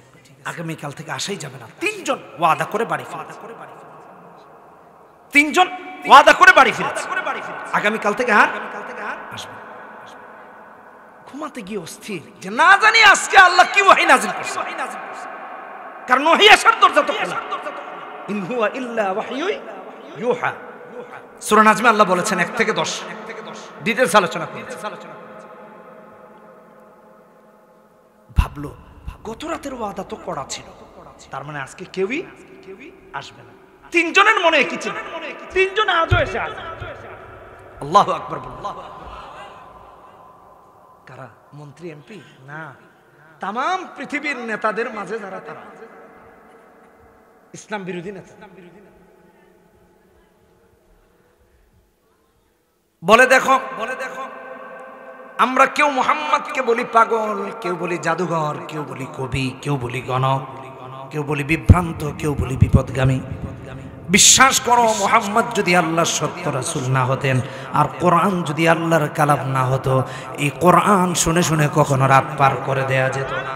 আগামীকাল থেকে আসাই যাবে না। তিনজন ওয়াদা করে বাড়ি ফিরেছে, তিনজন ওয়াদা করে বাড়ি ফিরেছে, আগামীকাল থেকে আর আসবে। ঘুমাতে গিয়ে অস্থির, যে না জানি আজকে আল্লাহ কি ওহী নাযিল করছে, কারণ ওহী আসার দরজা তো খোলা। ইন হুয়া ইল্লা ওয়াহয়ুন ইউহা। সূরা নাজমে আল্লাহ বলেছেন 1 থেকে 10 ডিটেইলস আলোচনা করেছে। ভাবলো গত রাতের ওয়াদা তো করা ছিল, তার মানে আজকে কেউই আসবে না। তিনজনের মনে একই ছিল, তিনজন আজও এসে আসবে। আল্লাহু আকবার। কারা? মন্ত্রী, এমপি না, তাম পৃথিবীর নেতাদের মাঝে যারা তারা ইসলাম বিরোধী নেতা। বলে দেখো আমরা কেউ মুহাম্মদকে বলি পাগল, কেউ বলি জাদুঘর, কেউ বলি কবি, কেউ বলি গণক, কেউ বলি বিভ্রান্ত, কেউ বলি বিপদগামী। বিশ্বাস করো, মুহাম্মদ যদি আল্লাহর সত্য রাসূল না হতেন, আর কোরআন যদি আল্লাহর কালাম না হতো, এই কোরআন শুনে শুনে কখনো রাত পার করে দেয়া যেত না।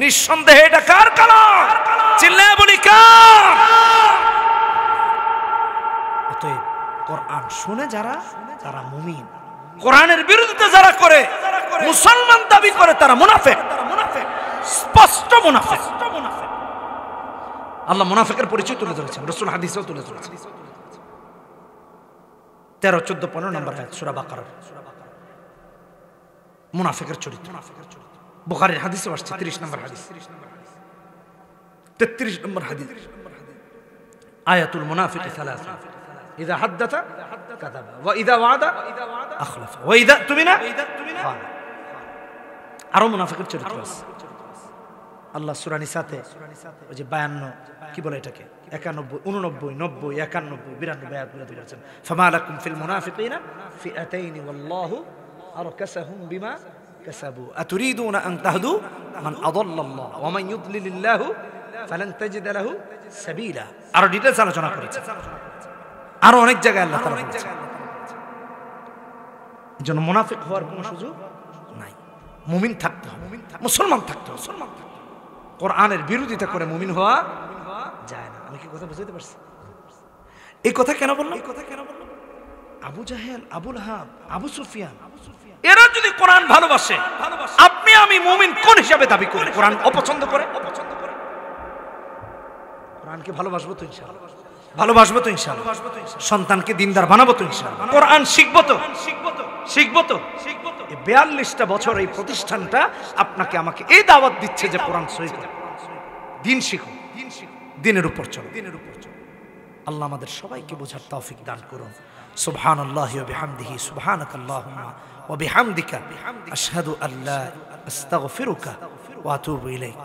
নিঃসন্দেহে এটা কার কালাম? চিল্লায়ে বলি কার? অতএব কোরআন শুনে যারা, তারা মুমিন। কোরআনের বিরুদ্ধে যারা করে, মুসলমান দাবি করে, তারা মুনাফিক, স্পষ্ট মুনাফিক। আল্লাহ মুনাফিকের পরিচয় তুলে ধরেছেন, রাসূল হাদিসেও তুলে ধরেছেন। 13, 14, 15 নম্বর আয়াত সূরা বাকারার মুনাফিকের চরিত্র। বুখারীর হাদিসে আসছে 30 নম্বর হাদিস, 33 নম্বর হাদিস। আয়াতুল মুনাফিকি সালাসা, ইযা হাদাথা কাযাবা ওয়া ইযা ওয়াদা আখলাফা ওয়া ইযা তুমিনা খানা। আরো মুনাফিকের চরিত্র আছে। আল্লাহ সূরা নিসাতে ওই যে 52 কি বলে এটাকে, 91, 89, 90, 91, 92 আয়াত বলে দিয়েছেন। ফামা লাকুম ফিল মুনাফিকিনা ফিআতাইন ওয়াল্লাহু আরকাসাহুম বিমা কাসাবু আতুরিদুনা আন তাহদু মান আদাল্লাল্লাহ ওয়া মান ইউদ্লিলিল্লাহু ফালান তাজিদ লাহু সাবিলা। আরো ডিটেইলস আলোচনা করেছে, আরো অনেক জায়গায় আল্লাহ তাআলা বলেছেন। এজন্য মুনাফিক হওয়ার কোনো সুযোগ নাই। মুমিন থাকতে হবে, মুসলমান থাকতে হবে। কোরআনের বিরোধিতা করে মুমিন হওয়া যায় না। আমি কি কথা বুঝাতে পারছি? এই কথা কেন বললাম? আবু জাহেল, আবুল হাব, আবু সুফিয়ান, এরা যদি কোরআন ভালোবাসে, আপনি আমি মুমিন কোন হিসাবে দাবি করি কোরআন অপছন্দ করে? কোরআনকে ভালোবাসবো তো ইনশাআল্লাহ, ভালোবাসবো তো ইনশাআল্লাহ, সন্তানকে দিনদার বানাবো তো ইনশাআল্লাহ, কোরআন শিখবো তো, শিখবো তো। 42টা বছর এই প্রতিষ্ঠানটা আপনাকে আমাকে এই দাওয়াত দিচ্ছে যে কোরআন সহিহ করো, দিন শিখো, দিনের উপর চলো। আল্লাহ আমাদের সবাইকে বোঝার তৌফিক দান করুন। সুবহানাল্লাহি ওয়া বিহামদিহি, সুবহানাকাল্লাহুম্মা ওয়া বিহামদিকা, আশহাদু আল্লা আস্তাগফিরুকা ওয়া আতুবু ইলাইক।